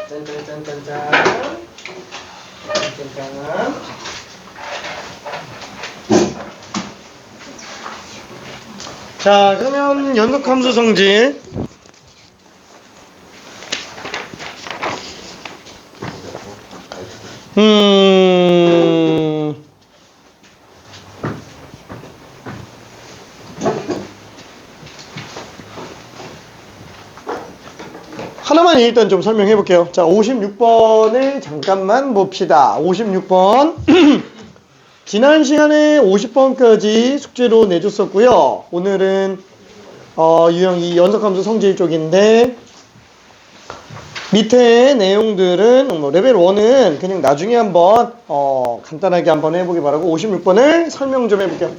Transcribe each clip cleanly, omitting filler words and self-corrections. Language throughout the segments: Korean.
짠짠짠짠짠. 짠짠짠. 자, 그러면 연속함수 성질. 하나만 일단 좀 설명해 볼게요. 자, 56번을 잠깐만 봅시다. 56번. 지난 시간에 50번까지 숙제로 내줬었고요. 오늘은 유형 2 연속함수 성질 쪽인데 밑에 내용들은 레벨 1은 그냥 나중에 한번 간단하게 한번 해보기 바라고 56번을 설명 좀 해볼게요.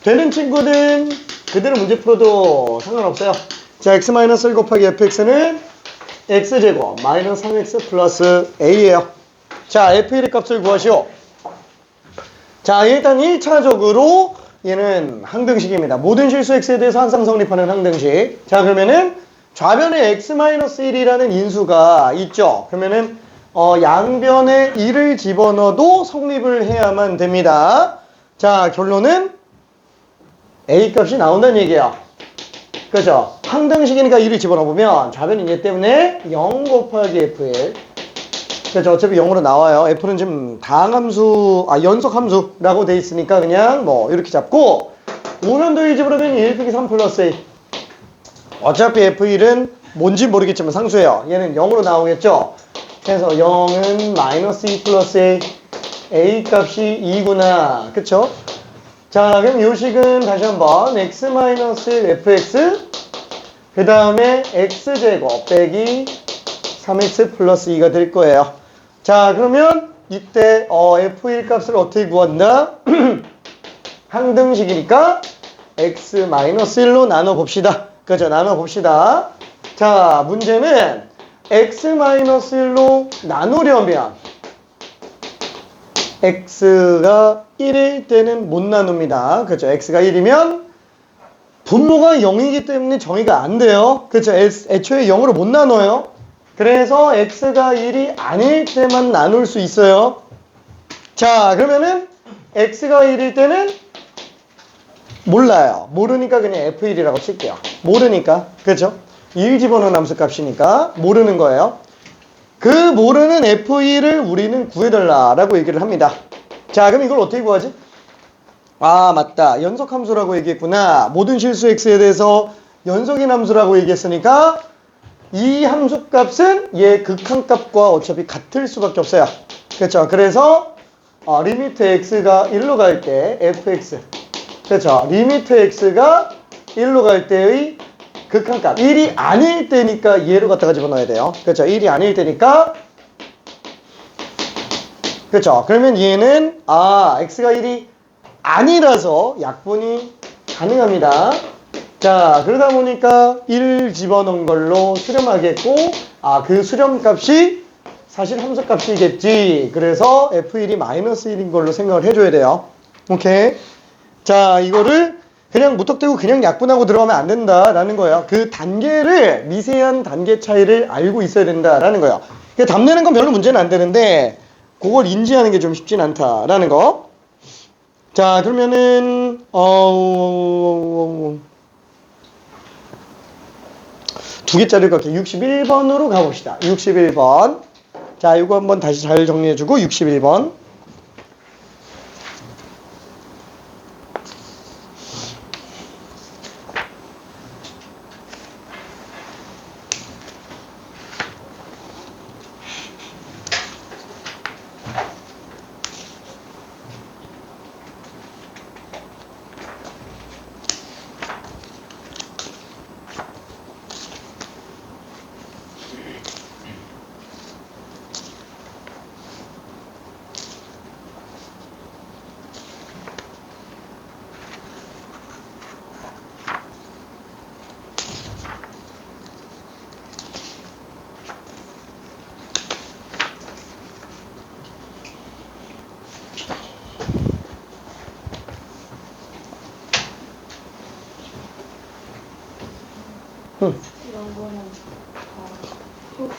되는 친구는 그대로 문제 풀어도 상관없어요. 자, x-1 곱하기 fx는 x제곱 마이너스 3x 플러스 a예요. 자, f1의 값을 구하시오. 자, 일단 1차적으로 얘는 항등식입니다. 모든 실수 x에 대해서 항상 성립하는 항등식. 자, 그러면은 좌변에 x-1이라는 인수가 있죠. 그러면은 양변에 1을 집어넣어도 성립을 해야만 됩니다. 자, 결론은 a 값이 나온다는 얘기예요. 그렇죠? 항등식이니까 1을 집어넣어보면 좌변이 얘 때문에 0 곱하기 f1. 그렇죠? 어차피 0으로 나와요. f는 지금 다항함수, 연속함수라고 돼 있으니까 그냥 뭐 이렇게 잡고 오면도 1 집어넣으면 1 빼기 3 플러스 a. 어차피 f1은 뭔지 모르겠지만 상수예요. 얘는 0으로 나오겠죠? 그래서 0은 마이너스 2 플러스 a. a 값이 2구나. 그쵸? 자, 그럼 요식은 다시 한번 x-fx 그 다음에 x제곱 빼기 3x 플러스 2가 될 거예요. 자, 그러면 이때 f1 값을 어떻게 구한다? 항등식이니까 x-1로 나눠봅시다. 그죠? 나눠봅시다. 자, 문제는 x-1로 나누려면 x가 1일 때는 못 나눕니다. 그죠? x가 1이면 분모가 0이기 때문에 정의가 안 돼요. 그죠? 애초에 0으로 못 나눠요. 그래서 x가 1이 아닐 때만 나눌 수 있어요. 자, 그러면은 x가 1일 때는 몰라요. 모르니까 그냥 f1이라고 칠게요. 모르니까. 그죠? 1 집어넣은 함수 값이니까 모르는 거예요. 그 모르는 f1을 우리는 구해달라라고 얘기를 합니다. 자, 그럼 이걸 어떻게 구하지? 아, 맞다. 연속함수라고 얘기했구나. 모든 실수 x에 대해서 연속인 함수라고 얘기했으니까 이 함수 값은 얘 극한값과 어차피 같을 수밖에 없어요. 그렇죠? 그래서 리미트 x가 1로 갈 때 fx. 그렇죠? 리미트 x가 1로 갈 때의 극한값. 1이 아닐 때니까 얘로 갖다가 집어넣어야 돼요. 그렇죠? 1이 아닐 때니까. 그렇죠? 그러면 얘는 x가 1이 아니라서 약분이 가능합니다. 자, 그러다 보니까 1 집어넣은 걸로 수렴하겠고, 그 수렴값이 사실 함수값이겠지. 그래서 f1이 마이너스 1인 걸로 생각을 해줘야 돼요. 오케이. 자, 이거를 그냥 무턱대고 그냥 약분하고 들어가면 안 된다라는 거예요. 그 단계를, 미세한 단계 차이를 알고 있어야 된다라는 거예요. 답 내는 건 별로 문제는 안 되는데, 그걸 인지하는 게 좀 쉽진 않다라는 거. 자, 그러면은, 두 개짜리 갈게요. 61번으로 가봅시다. 61번. 자, 이거 한번 다시 잘 정리해주고, 61번.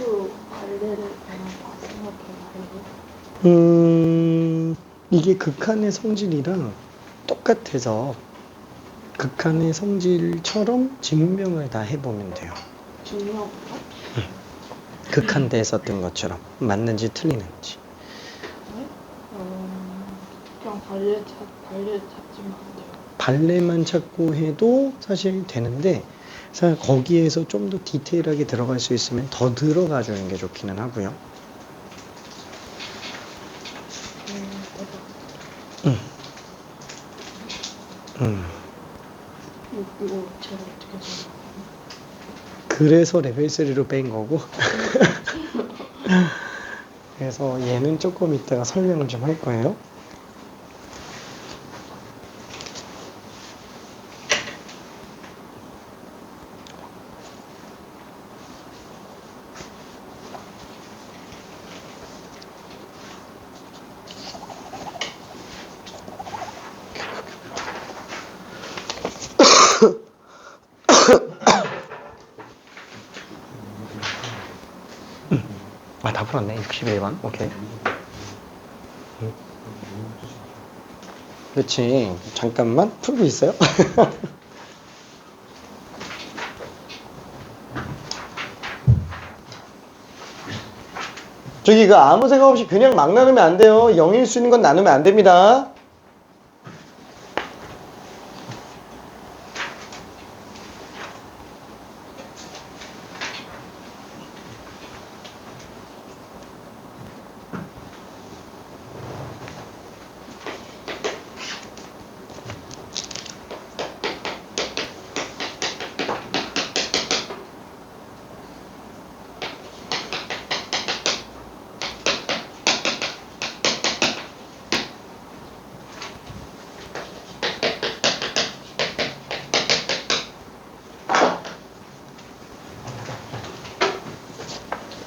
실제로 발레를 보면서 생각해봐요. 이게 극한의 성질이랑 똑같아서 극한의 성질처럼 증명을 다 해보면 돼요. 증명을요? 극한대에 썼던 것처럼 맞는지 틀리는지. 네? 그냥 발레 찾지만 안 돼요. 발레만 찾고 해도 사실 되는데 사실 거기에서 좀 더 디테일하게 들어갈 수 있으면 더 들어가 주는 게 좋기는 하고요. 대박. 음. 이거 제가 어떻게 생각해요? 그래서 레벨 3로 뺀 거고. 그래서 얘는 조금 이따가 설명을 좀 할 거예요. 아, 다 풀었네. 61번. 오케이. 그렇지. 잠깐만 풀고 있어요. 저기 그 아무 생각 없이 그냥 막 나누면 안 돼요. 0일 수 있는 건 나누면 안 됩니다.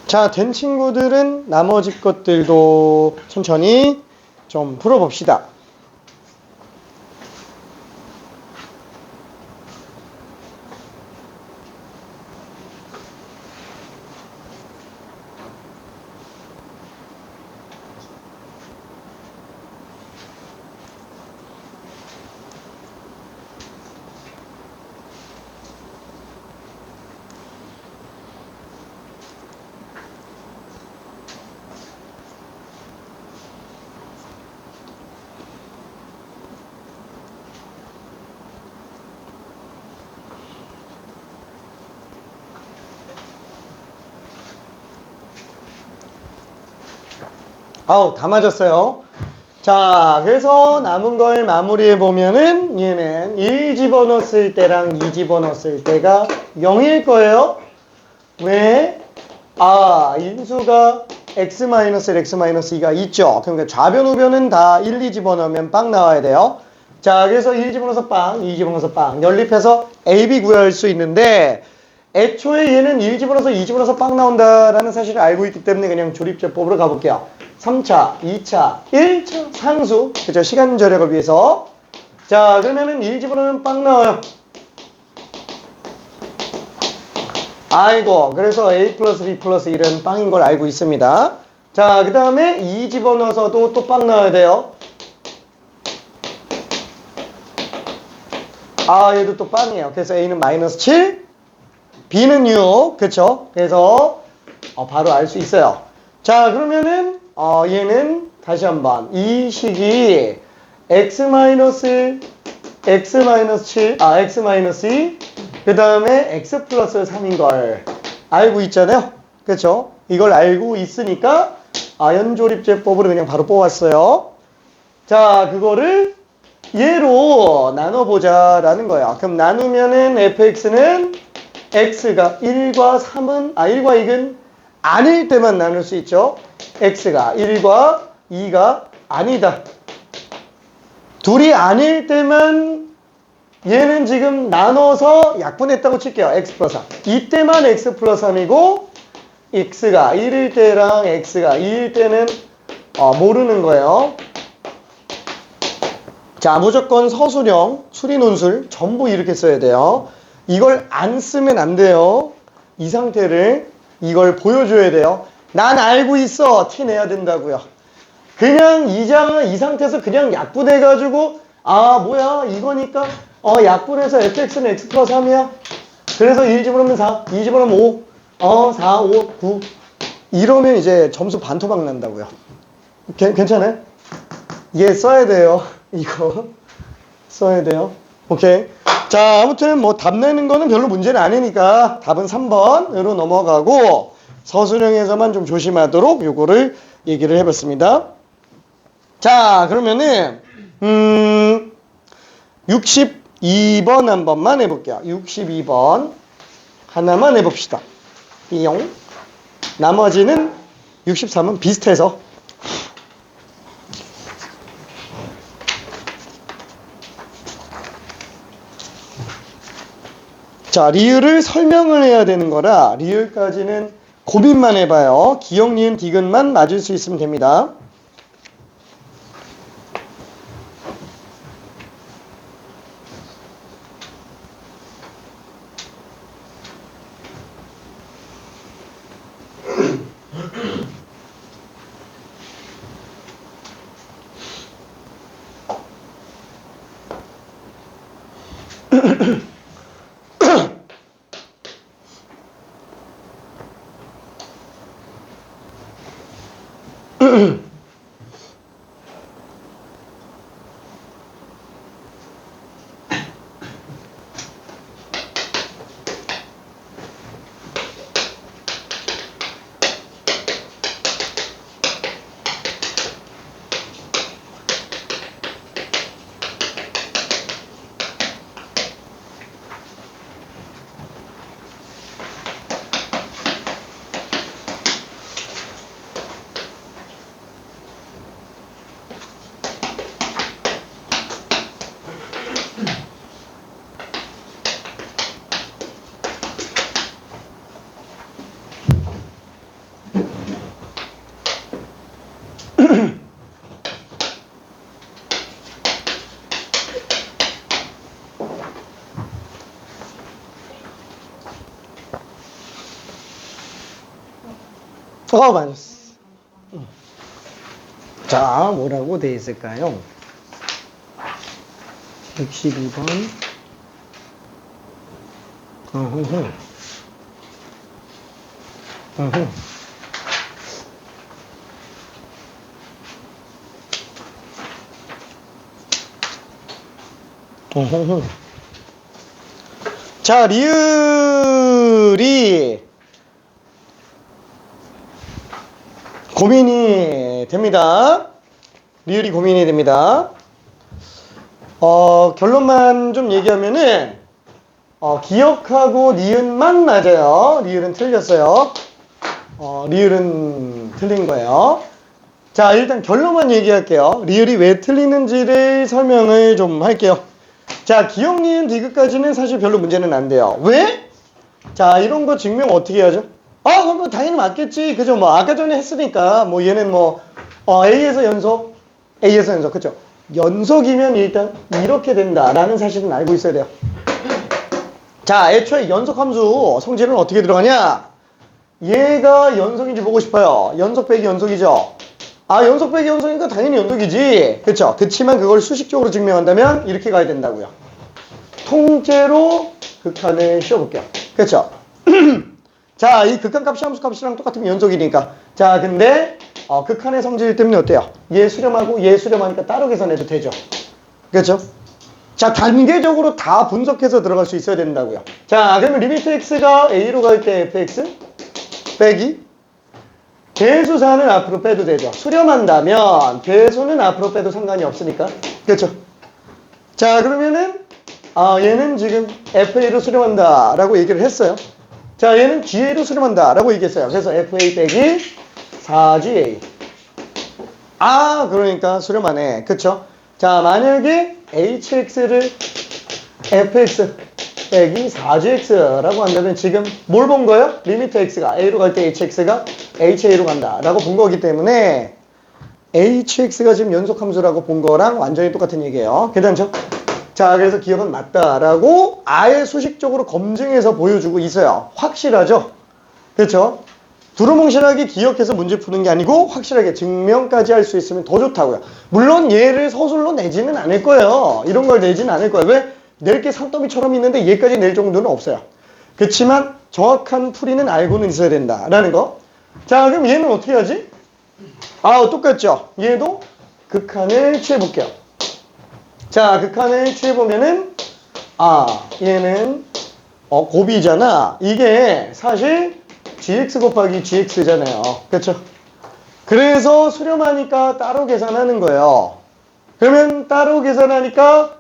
자, 된 친구들은 나머지 것들도 천천히 좀 풀어봅시다. 아우, 다 맞았어요. 자, 그래서 남은 걸 마무리해 보면은 얘는 1 집어넣었을 때랑 2 집어넣었을 때가 0일 거예요. 왜? 아, 인수가 x-1, x-2가 있죠. 그러니까 좌변, 우변은 다 1, 2 집어넣으면 빵 나와야 돼요. 자, 그래서 1 집어넣어서 빵, 2 집어넣어서 빵. 연립해서 a, b 구할 수 있는데 애초에 얘는 1 집어넣어서 2 집어넣어서 빵 나온다라는 사실을 알고 있기 때문에 그냥 조립제법으로 가볼게요. 3차, 2차, 1차 상수. 그죠? 시간 절약을 위해서. 자, 그러면은 1 집어넣으면 빵 나와요. 아이고, 그래서 a 플러스 b 플러스 1은 빵인 걸 알고 있습니다. 자, 그 다음에 2 집어넣어서도 또 빵 나와야 돼요. 아, 얘도 또 빵이에요. 그래서 a는 마이너스 7, b는 6. 그쵸? 그래서 바로 알 수 있어요. 자, 그러면은 얘는 다시 한번 이 식이 x-7, x-2, 그 다음에 x 플러스 3인 걸 알고 있잖아요. 그렇죠? 이걸 알고 있으니까 연조립제법으로 그냥 바로 뽑았어요. 자, 그거를 얘로 나눠보자라는 거예요. 그럼 나누면은 fx는 x가 1과 3은 1과 2는 아닐 때만 나눌 수 있죠. x가 1과 2가 아니다. 둘이 아닐 때만 얘는 지금 나눠서 약분했다고 칠게요. x 플러스 3. 이때만 x 플러스 3이고 x가 1일 때랑 x가 2일 때는 모르는 거예요. 자, 무조건 서술형, 수리논술 전부 이렇게 써야 돼요. 이걸 안 쓰면 안 돼요. 이 상태를 이걸 보여줘야 돼요. 난 알고 있어. 티 내야 된다고요. 그냥 이 상태에서 그냥 약분해가지고 아 뭐야 이거니까 약분해서 fx는 x 플러스 3이야. 그래서 1 집어넣으면 4, 2 집어넣으면 5, 4, 5, 9 이러면 이제 점수 반토막 난다고요. 괜찮아요? 얘 써야 돼요. 이거 써야 돼요. 오케이. 자, 아무튼 뭐 답 내는 거는 별로 문제는 아니니까 답은 3번으로 넘어가고 서술형에서만 좀 조심하도록 요거를 얘기를 해봤습니다. 자, 그러면은 62번 한 번만 해볼게요. 62번 하나만 해봅시다. 띠용. 나머지는 63은 비슷해서 자, 리을을 설명을 해야 되는 거라 리을까지는 고민만 해봐요. 기역, 니은, 디귿만 맞을 수 있으면 됩니다. 맞았어. 자, 뭐라고 돼 있을까요? 62번. 자, 리을이 고민이 됩니다. 리을이 고민이 됩니다. 결론만 좀 얘기하면은 기역하고 니은만 맞아요. 리을은 틀렸어요. 리을은 틀린 거예요. 자, 일단 결론만 얘기할게요. 리을이 왜 틀리는지를 설명을 좀 할게요. 자, 기역, 니은, 디귿까지는 사실 별로 문제는 안 돼요. 왜? 자, 이런 거 증명 어떻게 하죠? 그럼 당연히 맞겠지. 그죠? 뭐, 아까 전에 했으니까, 뭐, 얘는 뭐, A에서 연속, 그죠? 연속이면 일단 이렇게 된다라는 사실은 알고 있어야 돼요. 자, 애초에 연속함수 성질은 어떻게 들어가냐? 얘가 연속인지 보고 싶어요. 연속 빼기 연속이죠? 연속 빼기 연속이니까 당연히 연속이지. 그쵸? 그치만 그걸 수식적으로 증명한다면 이렇게 가야 된다고요. 통째로 극한을 씌워볼게요. 그쵸? 자, 이 극한값이 함수값이랑 똑같으면 연속이니까. 자, 근데 극한의 성질 때문에 어때요? 얘 수렴하고 얘 수렴하니까 따로 계산해도 되죠. 그렇죠? 자, 단계적으로 다 분석해서 들어갈 수 있어야 된다고요. 자, 그러면 리미트 x가 a로 갈 때 fx 빼기 배수사는 앞으로 빼도 되죠. 수렴한다면 배수는 앞으로 빼도 상관이 없으니까. 그렇죠? 자, 그러면은 얘는 지금 fa로 수렴한다 라고 얘기를 했어요. 자, 얘는 GA로 수렴한다 라고 얘기했어요. 그래서 FA 빼기 4GA. 그러니까 수렴하네. 그쵸? 자, 만약에 HX를 FX 빼기 4GX라고 한다면 지금 뭘 본 거예요? 리미트 X가 A로 갈 때 HX가 HA로 간다 라고 본 거기 때문에 HX가 지금 연속함수라고 본 거랑 완전히 똑같은 얘기예요. 괜찮죠? 자, 그래서 기억은 맞다라고 아예 수식적으로 검증해서 보여주고 있어요. 확실하죠? 그렇죠? 두루뭉실하게 기억해서 문제 푸는 게 아니고 확실하게 증명까지 할 수 있으면 더 좋다고요. 물론 얘를 서술로 내지는 않을 거예요. 이런 걸 내지는 않을 거예요. 왜? 낼 게 산더미처럼 있는데 얘까지 낼 정도는 없어요. 그렇지만 정확한 풀이는 알고는 있어야 된다라는 거. 자, 그럼 얘는 어떻게 하지? 아, 똑같죠? 얘도 극한을 취해볼게요. 자, 극한을 취해보면은 얘는 곱이잖아. 이게 사실 gx 곱하기 gx잖아요. 그렇죠? 그래서 수렴하니까 따로 계산하는 거예요. 그러면 따로 계산하니까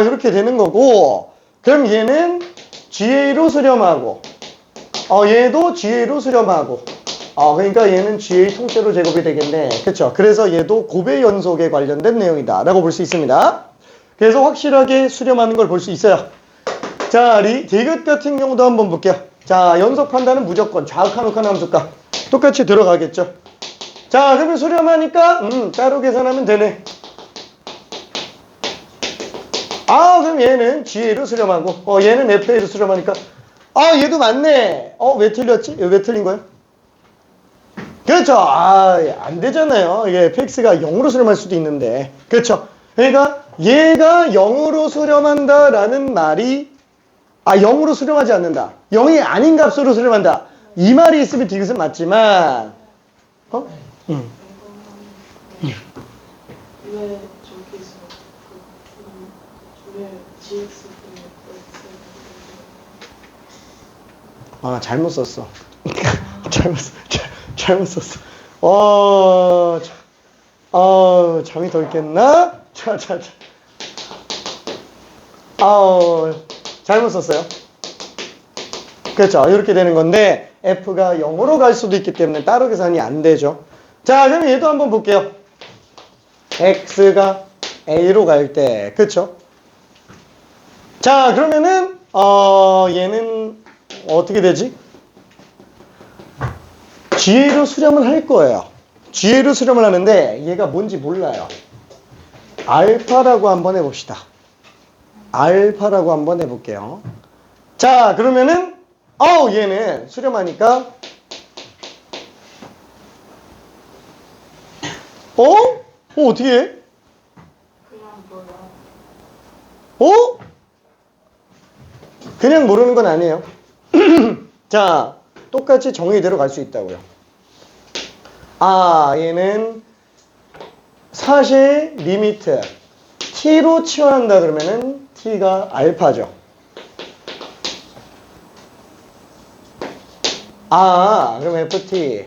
이렇게 되는 거고, 그럼 얘는 GA로 수렴하고 얘도 GA로 수렴하고 그러니까 얘는 GA 통째로 제곱이 되겠네. 그쵸? 그래서 얘도 곱의 연속에 관련된 내용이다 라고 볼 수 있습니다. 그래서 확실하게 수렴하는 걸 볼 수 있어요. 자, 디귿 같은 경우도 한번 볼게요. 자, 연속 판단은 무조건 좌욱한 함수값 똑같이 들어가겠죠. 자, 그러면 수렴하니까 따로 계산하면 되네. 그럼 얘는 GA로 수렴하고 얘는 FA로 수렴하니까 얘도 맞네. 왜 틀렸지? 왜 틀린 거야? 그렇죠. 안 되잖아요. 이게 fx가 0으로 수렴할 수도 있는데. 그렇죠. 그러니까 얘가 0으로 수렴한다라는 말이 0으로 수렴하지 않는다. 0이 아닌 값으로 수렴한다. 이 말이 있으면 디귿은 맞지만 왜 저기서 왜 GX 잘못 썼어. 잘못 썼어. 잠이 덜 깼나? 잘못 썼어요. 그렇죠. 이렇게 되는 건데 F가 0으로 갈 수도 있기 때문에 따로 계산이 안 되죠. 자, 그럼 얘도 한번 볼게요. X가 A로 갈 때, 그렇죠? 자, 그러면은 얘는 어떻게 되지? GA로 수렴을 할 거예요. GA로 수렴을 하는데 얘가 뭔지 몰라요. 알파라고 한번 해봅시다. 알파라고 한번 해볼게요. 자, 그러면은 얘는 수렴하니까 어떻게 해? 그냥 몰라. 그냥 모르는 건 아니에요. 자, 똑같이 정의대로 갈 수 있다고요. 얘는 사실 리미트 t로 치환한다 그러면은 t가 알파죠. 그럼 ft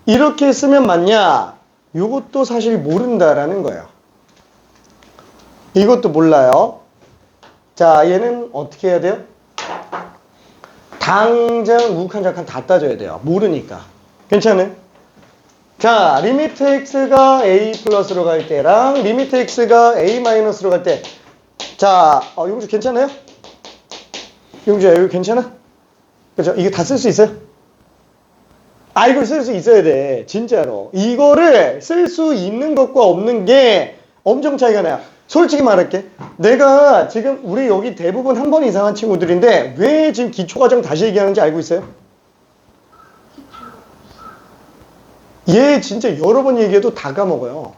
이렇게 쓰면 맞냐? 이것도 사실 모른다라는 거예요. 이것도 몰라요. 자, 얘는 어떻게 해야 돼요? 당장 우극한 작한 다 따져야 돼요. 모르니까. 괜찮아요? 자, 리미트 x가 a 플러스로 갈 때랑 리미트 x가 a 마이너스로 갈 때. 자, 용주 괜찮아요? 용주야, 이거 괜찮아? 그죠? 이거 다 쓸 수 있어요? 이걸 쓸 수 있어야 돼. 진짜로. 이거를 쓸 수 있는 것과 없는 게 엄청 차이가 나요. 솔직히 말할게. 내가 지금 우리 여기 대부분 한 번 이상한 친구들인데 왜 지금 기초과정 다시 얘기하는지 알고 있어요? 얘 진짜 여러 번 얘기해도 다 까먹어요.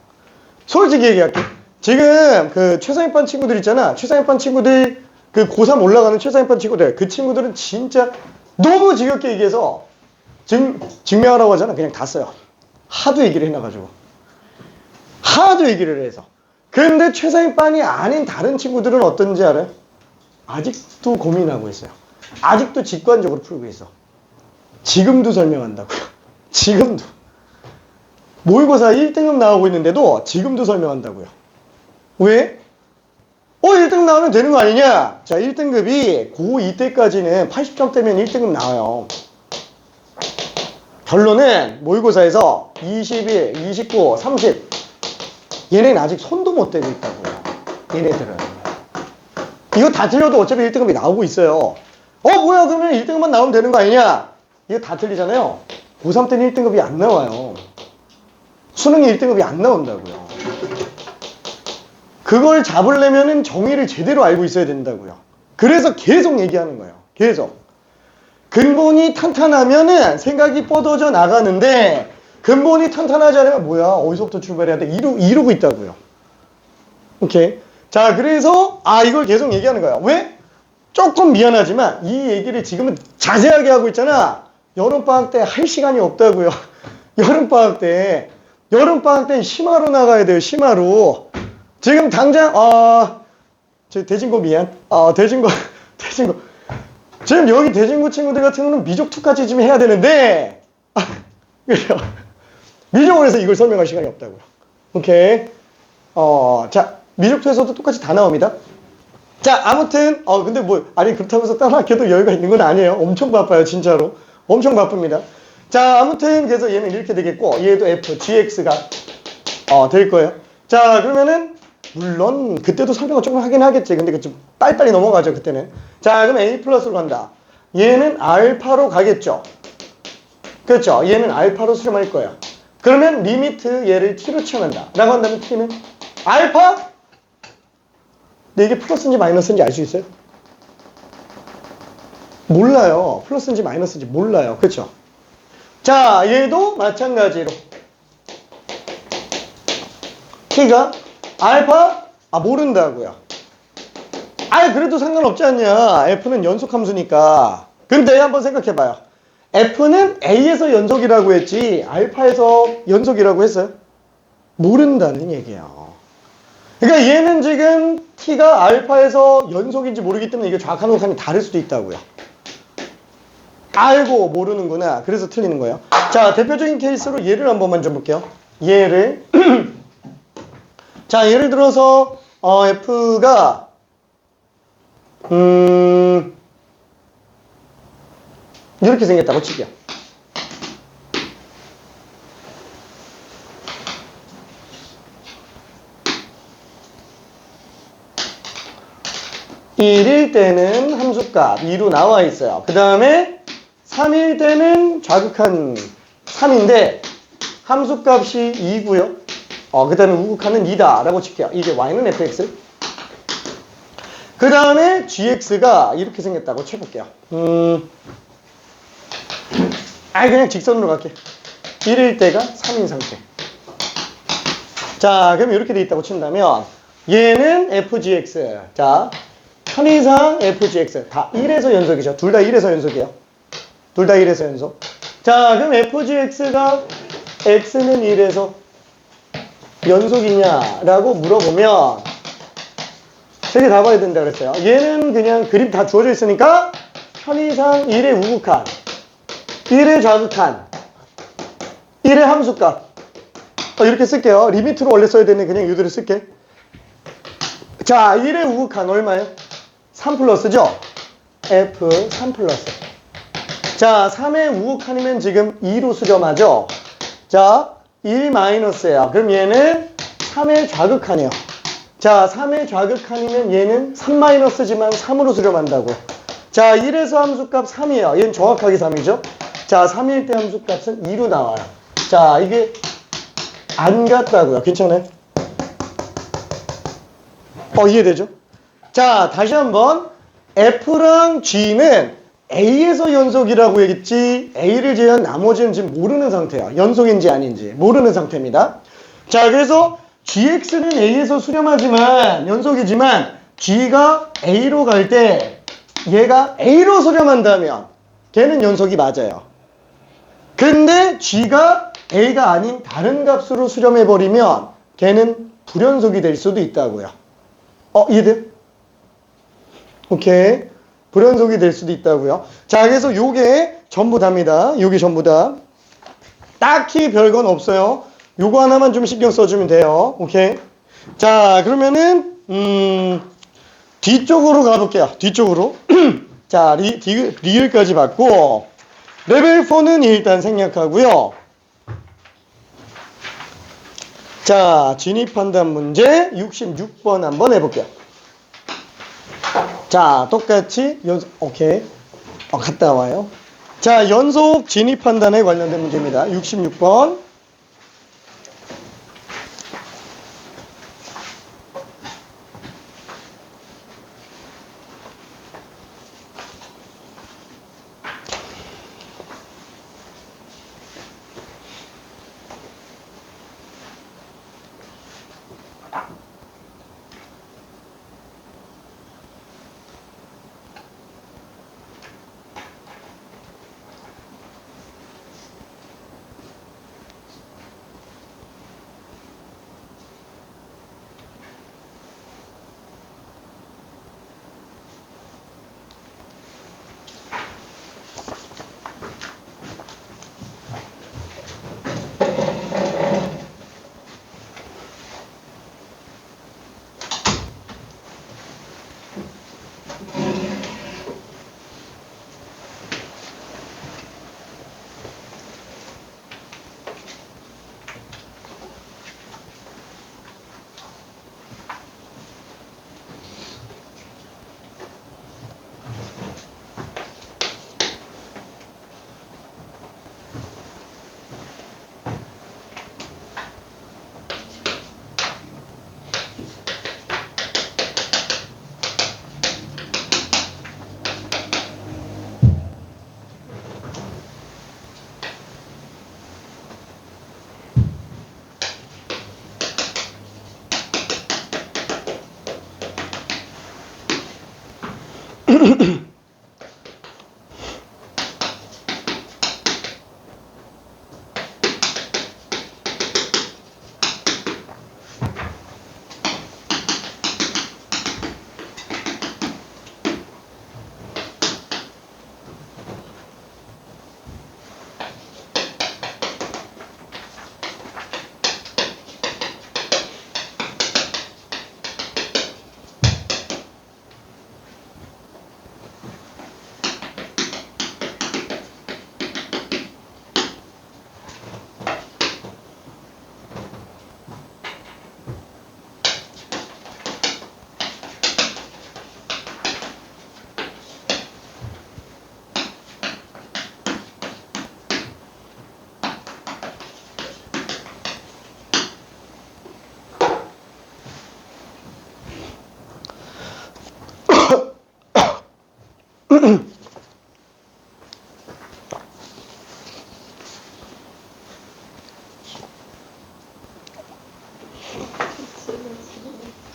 솔직히 얘기할게. 지금 그 최상위반 친구들 있잖아. 최상위반 친구들, 그 고3 올라가는 최상위반 친구들, 그 친구들은 진짜 너무 지겹게 얘기해서 증명하라고 하잖아. 그냥 다 써요. 하도 얘기를 해놔가지고. 하도 얘기를 해서. 근데 최상위반이 아닌 다른 친구들은 어떤지 알아요? 아직도 고민하고 있어요. 아직도 직관적으로 풀고 있어. 지금도 설명한다고요. 지금도. 모의고사 1등급 나오고 있는데도 지금도 설명한다고요. 왜? 1등급 나오면 되는 거 아니냐? 자, 1등급이 고2 때까지는 80점대면 1등급 나와요. 결론은 모의고사에서 21, 29, 30 얘네는 아직 손도 못 대고 있다고요. 얘네들은. 이거 다 틀려도 어차피 1등급이 나오고 있어요. 뭐야 그러면 1등급만 나오면 되는 거 아니냐? 이거 다 틀리잖아요. 고3 때는 1등급이 안 나와요. 수능이 1등급이 안 나온다고요. 그걸 잡으려면은 정의를 제대로 알고 있어야 된다고요. 그래서 계속 얘기하는 거예요. 계속. 근본이 탄탄하면은 생각이 뻗어져 나가는데 근본이 탄탄하지 않으면 뭐야? 어디서부터 출발해야 돼? 이러고 있다고요. 오케이. 자, 그래서 이걸 계속 얘기하는 거야. 왜? 조금 미안하지만 이 얘기를 지금은 자세하게 하고 있잖아. 여름방학 때 할 시간이 없다고요. 여름방학 때 심화로 나가야 돼요. 심화로. 지금 당장 저 대진고 미안. 대진고 지금 여기 대진고 친구들 같은 경우는 미적2까지 좀 해야 되는데 그래요. 미적으로 해서 이걸 설명할 시간이 없다고요. 오케이. 자, 미적2에서도 똑같이 다 나옵니다. 자, 아무튼 근데 그렇다고 해서 다른 학교도 여유가 있는 건 아니에요. 엄청 바빠요, 진짜로. 엄청 바쁩니다. 자, 아무튼 그래서 얘는 이렇게 되겠고 얘도 f, gx가 될 거예요. 자, 그러면은 물론 그때도 설명을 조금 하긴 하겠지. 근데 좀 빨리빨리 넘어가죠, 그때는. 자, 그럼 a 플러스로 간다. 얘는 알파로 가겠죠. 그렇죠. 얘는 알파로 수렴할 거야. 그러면 리미트 얘를 t로 치환한다 라고 한다면 t는 알파? 근데 이게 플러스인지 마이너스인지 알 수 있어요? 몰라요. 플러스인지 마이너스인지 몰라요. 그렇죠? 자, 얘도 마찬가지로 t가 알파? 모른다고요. 그래도 상관없지 않냐. f는 연속함수니까. 근데 한번 생각해봐요. f는 a에서 연속이라고 했지 알파에서 연속이라고 했어요? 모른다는 얘기예요. 그러니까 얘는 지금 t가 알파에서 연속인지 모르기 때문에 이게 정확한 확률이 다를 수도 있다고요. 알고 모르는구나. 그래서 틀리는 거예요. 자, 대표적인 케이스로 얘를 한 번만 좀 볼게요. 얘를 자, 예를 들어서 f가 이렇게 생겼다고 칠게요. (1일) 때는 함수값 2로 나와 있어요. 그 다음에 3일 때는 좌극한 3인데 함수값이 2고요. 그 다음에 우극한은 2다 라고 칠게요. 이게 y는 fx. 그 다음에 gx가 이렇게 생겼다고 쳐볼게요. 그냥 직선으로 갈게. 1일 때가 3인 상태. 자, 그럼 이렇게 돼 있다고 친다면 얘는 fgx. 자, 편의상 fgx. 다 1에서 연속이죠. 둘 다 1에서 연속이에요. 둘 다 1에서 연속. 자, 그럼 fgx가 x는 1에서 연속이냐라고 물어보면 세 개 다 봐야 된다 그랬어요. 얘는 그냥 그림 다 주어져 있으니까 편의상 1의 우극한, 1의 좌극한, 1의 함수값 이렇게 쓸게요. 리미트로 원래 써야 되는데 그냥 이대로 쓸게. 자, 1의 우극한 얼마예요? 3 플러스죠? f 3 플러스. 자, 3의 우극한이면 지금 2로 수렴하죠? 자, 1 마이너스예요. 그럼 얘는 3의 좌극한이에요. 자, 3의 좌극한이면 얘는 3 마이너스지만 3으로 수렴한다고. 자, 1에서 함수값 3이에요. 얘는 정확하게 3이죠? 자, 3일 때 함수값은 2로 나와요. 자, 이게 안 같다고요. 괜찮아요? 이해되죠? 자, 다시 한번 F랑 G는 A에서 연속이라고 했지 A를 제외한 나머지는 지금 모르는 상태야. 연속인지 아닌지 모르는 상태입니다. 자, 그래서 GX는 A에서 수렴하지만 연속이지만 G가 A로 갈 때 얘가 A로 수렴한다면 걔는 연속이 맞아요. 근데 G가 A가 아닌 다른 값으로 수렴해버리면 걔는 불연속이 될 수도 있다고요. 이해돼요? 오케이. 불연속이 될 수도 있다고요. 자, 그래서 요게 전부 다입니다. 요게 전부 다. 딱히 별건 없어요. 요거 하나만 좀 신경 써주면 돼요. 오케이. 자, 그러면은 뒤쪽으로 가볼게요. 뒤쪽으로. 자, 리을까지 받고 레벨 4는 일단 생략하고요. 자, 진입판단 문제 66번 한번 해볼게요. 자, 똑같이 연속, 오케이. 갔다 와요. 자, 연속 진입판단에 관련된 문제입니다. 66번.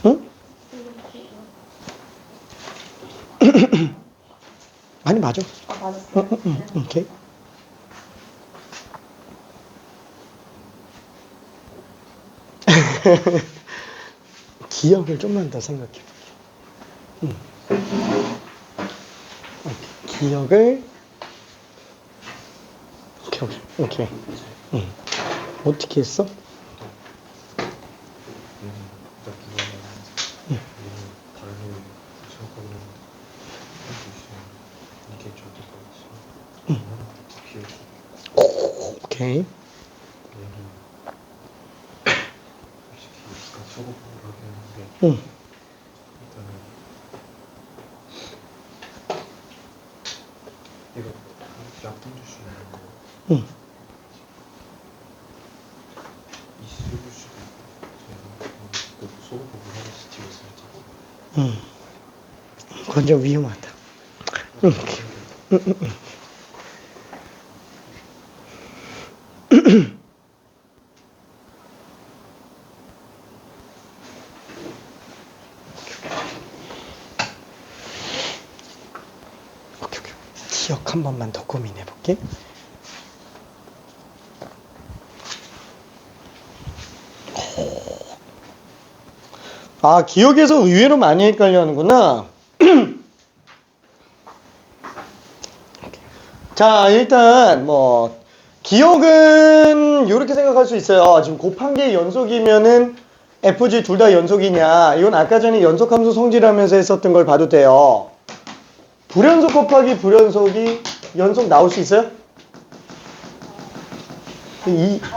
응? 아니 맞아. 아, 맞았어요. 오케이. 기억을 좀만 더 생각해 볼게. 기억을 오케이. 어떻게 했어? 오케이. 응. 이거 약분 줄 수 있는 거. 응. 있을 수도 있고 제가 소고복을 하나씩 집어서 그건 좀 위험하다. 응. 오케이. 기억 한 번만 더 고민해 볼게. 아, 기억에서 의외로 많이 헷갈려 하는구나. 자, 일단 기억은 이렇게 생각할 수 있어요. 지금 곱한 개 연속이면은 FG 둘 다 연속이냐? 이건 아까 전에 연속함수 성질하면서 했었던 걸 봐도 돼요. 불연속 곱하기 불연속이 연속 나올 수 있어요?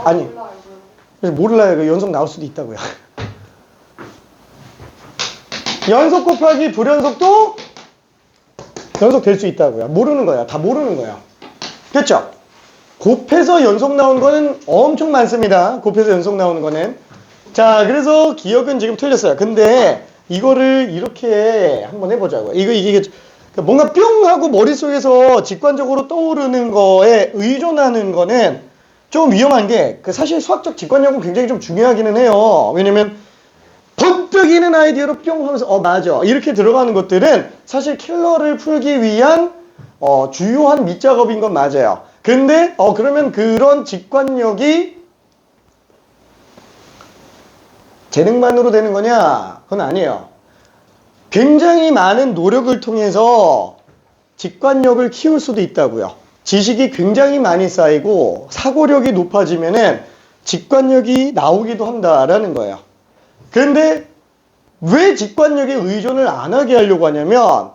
아니, 몰라요. 몰라요. 연속 나올 수도 있다고요. 연속 곱하기 불연속도 연속 될 수 있다고요. 모르는 거야. 다 모르는 거야. 됐죠? 곱해서 연속 나온 거는 엄청 많습니다. 곱해서 연속 나오는 거는. 자, 그래서 기억은 지금 틀렸어요. 근데 이거를 이렇게 한번 해보자고요. 이게 뭔가 뿅 하고 머릿속에서 직관적으로 떠오르는 거에 의존하는 거는 좀 위험한 게 사실 수학적 직관력은 굉장히 좀 중요하기는 해요. 왜냐면 번뜩이는 아이디어로 뿅 하면서 맞아 이렇게 들어가는 것들은 사실 킬러를 풀기 위한 주요한 밑작업인 건 맞아요. 근데 그러면 그런 직관력이 재능만으로 되는 거냐? 그건 아니에요. 굉장히 많은 노력을 통해서 직관력을 키울 수도 있다고요. 지식이 굉장히 많이 쌓이고 사고력이 높아지면은 직관력이 나오기도 한다라는 거예요. 그런데 왜 직관력에 의존을 안 하게 하려고 하냐면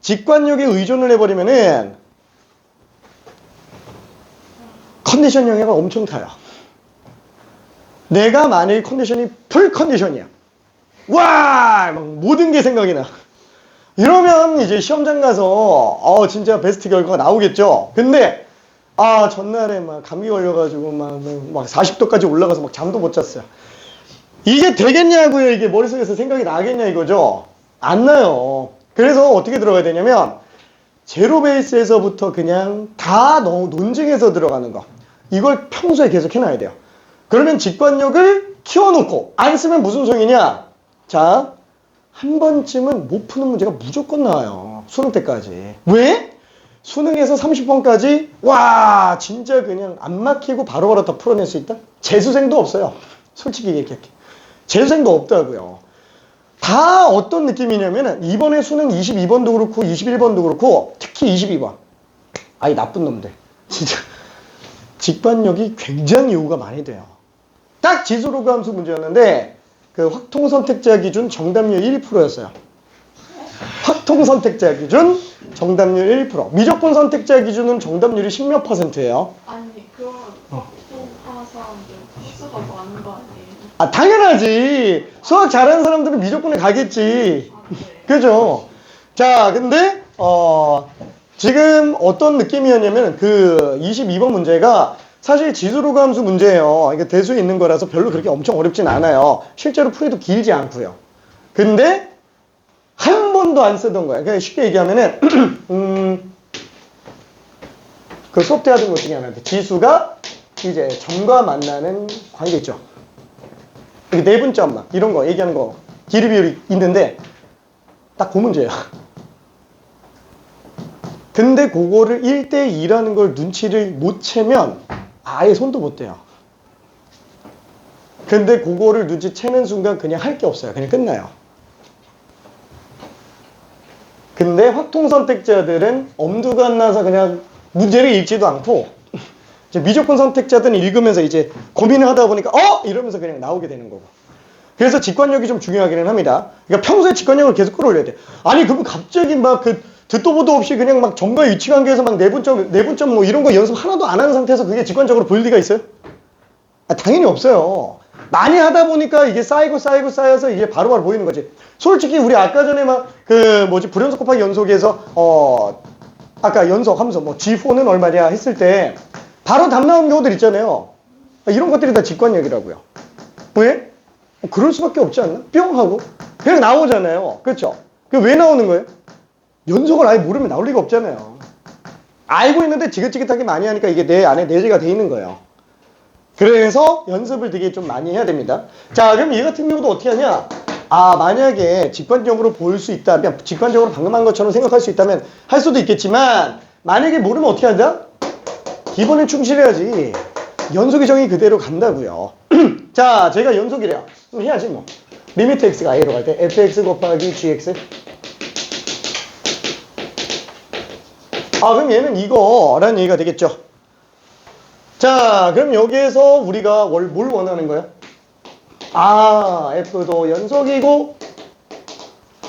직관력에 의존을 해버리면은 컨디션 영향을 엄청 타요. 내가 만일 컨디션이 풀 컨디션이야. 와! 막 모든 게 생각이 나. 이러면 이제 시험장 가서 진짜 베스트 결과가 나오겠죠. 근데 전날에 막 감기 걸려가지고 막 40도까지 올라가서 막 잠도 못 잤어요. 이게 되겠냐고요. 이게 머릿속에서 생각이 나겠냐 이거죠. 안 나요. 그래서 어떻게 들어가야 되냐면 제로 베이스에서부터 그냥 다 논증해서 들어가는 거. 이걸 평소에 계속 해놔야 돼요. 그러면 직관력을 키워놓고 안 쓰면 무슨 소용이냐? 자, 한 번쯤은 못 푸는 문제가 무조건 나와요. 수능 때까지. 왜? 수능에서 30번까지 와 진짜 그냥 안 막히고 바로바로 다 풀어낼 수 있다? 재수생도 없어요. 솔직히 얘기할게. 재수생도 없다고요. 다 어떤 느낌이냐면 이번에 수능 22번도 그렇고 21번도 그렇고 특히 22번. 아이 나쁜 놈들. 진짜 직관력이 굉장히 요구가 많이 돼요. 딱 지수로그 함수 문제였는데 그 확통선택자 기준 정답률 1%였어요. 확통선택자 기준 정답률 1%. 미적분 선택자 기준은 정답률이 10몇 %예요. 아니 그런 확통하는 사람들 수가 많은 거 아니에요? 아 당연하지. 수학 잘하는 사람들은 미적분에 가겠지. 아, 네. 그죠? 자 근데 지금 어떤 느낌이었냐면 그 22번 문제가 사실 지수로그 함수 문제예요. 이게 대수에 있는 거라서 별로 그렇게 엄청 어렵진 않아요. 실제로 풀이도 길지 않고요. 근데 한 번도 안 쓰던 거야. 그러니까 쉽게 얘기하면은 그 수업 때 하던 것 중에 하나인데 지수가 이제 점과 만나는 관계 있죠. 이렇게 내분점 막 이런 거 얘기하는 거 길이 비율이 있는데 딱 그 문제예요. 근데 그거를 1대2라는 걸 눈치를 못 채면 아예 손도 못 대요. 근데 그거를 눈치채는 순간 그냥 할 게 없어요. 그냥 끝나요. 근데 확통선택자들은 엄두가 안 나서 그냥 문제를 읽지도 않고 이제 미적분 선택자들은 읽으면서 이제 고민을 하다 보니까 이러면서 그냥 나오게 되는 거고. 그래서 직관력이 좀 중요하기는 합니다. 그러니까 평소에 직관력을 계속 끌어올려야 돼. 아니 그럼 갑자기 막 그 듣도 보도 없이 그냥 막 점과의 위치관계에서 막 내분점 뭐 이런 거 연습 하나도 안 하는 상태에서 그게 직관적으로 보일 리가 있어요? 아, 당연히 없어요. 많이 하다 보니까 이게 쌓여서 이게 바로바로 보이는 거지. 솔직히 우리 아까 전에 막 불연속 곱하기 연속에서 아까 연속 하면서 뭐 G4는 얼마냐 했을 때 바로 답 나온 경우들 있잖아요. 이런 것들이 다 직관력이라고요. 왜? 그럴 수밖에 없지 않나? 뿅 하고 그냥 나오잖아요. 그렇죠? 그 왜 나오는 거예요? 연속을 아예 모르면 나올 리가 없잖아요. 알고 있는데 지긋지긋하게 많이 하니까 이게 내 안에 내재가 돼 있는 거예요. 그래서 연습을 되게 좀 많이 해야 됩니다. 자, 그럼 얘 같은 경우도 어떻게 하냐? 만약에 직관적으로 볼 수 있다면, 직관적으로 방금 한 것처럼 생각할 수 있다면 할 수도 있겠지만, 만약에 모르면 어떻게 한다? 기본에 충실해야지. 연속의 정의 그대로 간다고요. 자, 제가 연속이래요. 그럼 해야지 뭐. 리미트 x가 a로 갈 때 fx 곱하기 gx. 그럼 얘는 이거라는 얘기가 되겠죠. 자, 그럼 여기에서 우리가 뭘 원하는 거야? F도 연속이고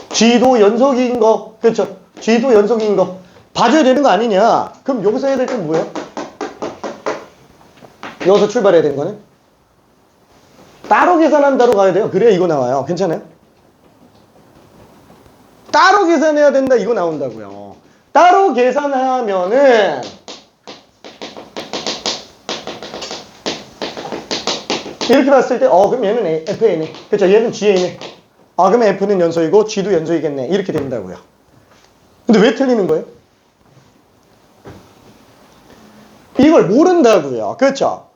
G도 연속인 거. 그렇죠? G도 연속인 거 봐줘야 되는 거 아니냐? 그럼 여기서 해야 될 건 뭐예요? 여기서 출발해야 되는 거는? 따로 계산한다로 가야 돼요. 그래야 이거 나와요. 괜찮아요? 따로 계산해야 된다 이거 나온다고요. 따로 계산하면은 이렇게 봤을 때 그럼 얘는 FA네. 그렇죠? 얘는 GA네. 그럼 F는 연속이고 G도 연속이겠네. 이렇게 된다고요. 근데 왜 틀리는 거예요? 이걸 모른다고요. 그렇죠?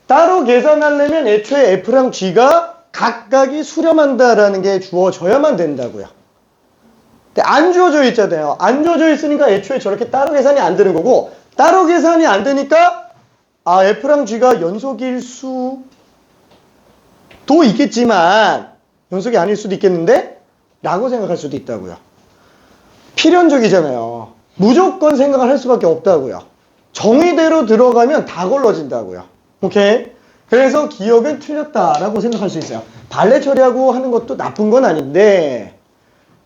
따로 계산하려면 애초에 F랑 G가 각각이 수렴한다라는 게 주어져야만 된다고요. 근데 안 주어져 있잖아요. 안 주어져 있으니까 애초에 저렇게 따로 계산이 안 되는 거고, 따로 계산이 안 되니까 F랑 G가 연속일 수도 있겠지만 연속이 아닐 수도 있겠는데 라고 생각할 수도 있다고요. 필연적이잖아요. 무조건 생각을 할 수밖에 없다고요. 정의대로 들어가면 다 걸러진다고요. 오케이? 그래서 기억은 틀렸다라고 생각할 수 있어요. 발레 처리하고 하는 것도 나쁜 건 아닌데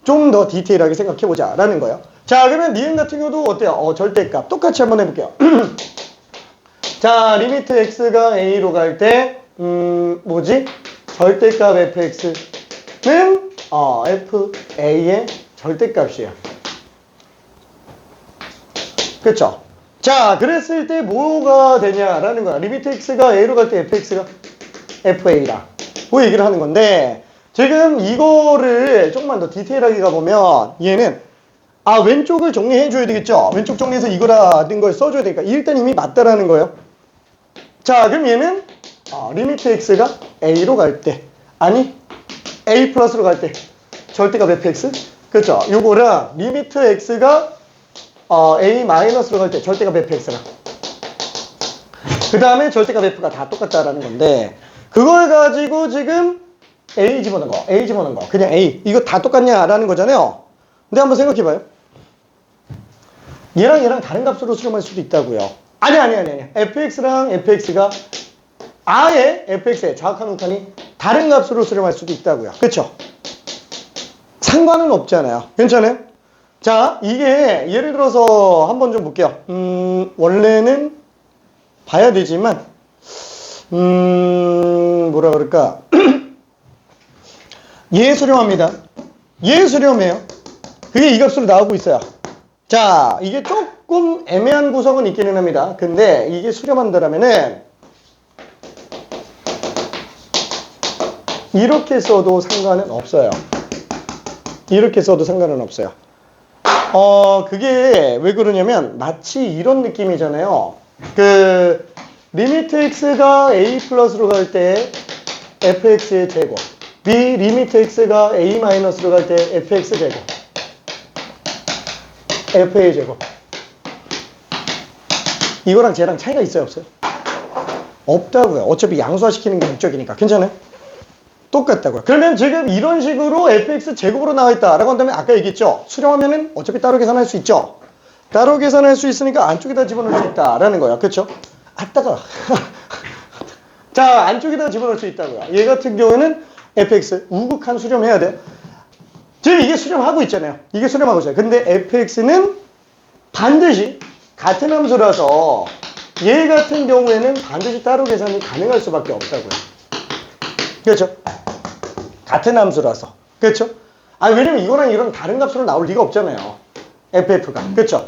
좀 더 디테일하게 생각해보자 라는 거예요. 자, 그러면 니은 같은 경우도 어때요? 절대값 똑같이 한번 해볼게요. 자, 리미트 x가 a로 갈 때 절대값 fx는 fa의 절대값이에요. 그쵸? 자, 그랬을 때 뭐가 되냐라는 거야. 리미트 x가 a로 갈 때 fx가 fa라 그 얘기를 하는 건데, 지금 이거를 조금만 더 디테일하게 가보면 얘는 왼쪽을 정리해 줘야 되겠죠. 왼쪽 정리해서 이거라는 걸 써줘야 되니까 일단 이미 맞다라는 거예요. 자, 그럼 얘는 리미트 x가 a로 갈 때, 아니 a 플러스로 갈 때 절대값 fx, 그렇죠? 요거랑 리미트 x가 a 마이너스로 갈 때 절대값 fx랑 그 다음에 절대값 f가 다 똑같다라는 건데 그걸 가지고 지금 a 집어넣은 거 그냥 a 이거 다 똑같냐라는 거잖아요. 근데 한번 생각해봐요. 얘랑 다른 값으로 수렴할 수도 있다고요. 아니 fx랑 fx가 아예 fx의 좌극한 우극한이 다른 값으로 수렴할 수도 있다고요. 그쵸? 상관은 없잖아요. 괜찮아요? 자, 이게 예를 들어서 한번 좀 볼게요. 원래는 봐야 되지만 뭐라 그럴까 얘 수렴합니다. 얘 수렴해요. 그게 이 값으로 나오고 있어요. 자, 이게 조금 애매한 구석은 있기는 합니다. 근데 이게 수렴한다라면은 이렇게 써도 상관은 없어요. 이렇게 써도 상관은 없어요. 그게 왜 그러냐면 마치 이런 느낌이잖아요. 그 리미트 x가 a 플러스로 갈 때 fx의 제곱, b 리미트 x가 a 마이너스로 갈 때 fx 제곱, fa의 제곱. 이거랑 쟤랑 차이가 있어요, 없어요? 없다고요. 어차피 양수화시키는 게 목적이니까. 괜찮아요? 똑같다고요. 그러면 지금 이런 식으로 fx 제곱으로 나와 있다라고 한다면 아까 얘기했죠. 수렴하면은 어차피 따로 계산할 수 있죠. 따로 계산할 수 있으니까 안쪽에다 집어넣을 수 있다라는 거예요. 그렇죠? 아따가. 자, 안쪽에다 집어넣을 수 있다고요. 얘 같은 경우에는 fx 우극한 수렴해야 돼요. 지금 이게 수렴하고 있잖아요. 이게 수렴하고 있어요. 근데 fx는 반드시 같은 함수라서 얘 같은 경우에는 반드시 따로 계산이 가능할 수밖에 없다고요. 그렇죠? 같은 함수라서. 그렇죠? 왜냐면 이거랑 이거랑 다른 값으로 나올 리가 없잖아요. ff가. 그렇죠?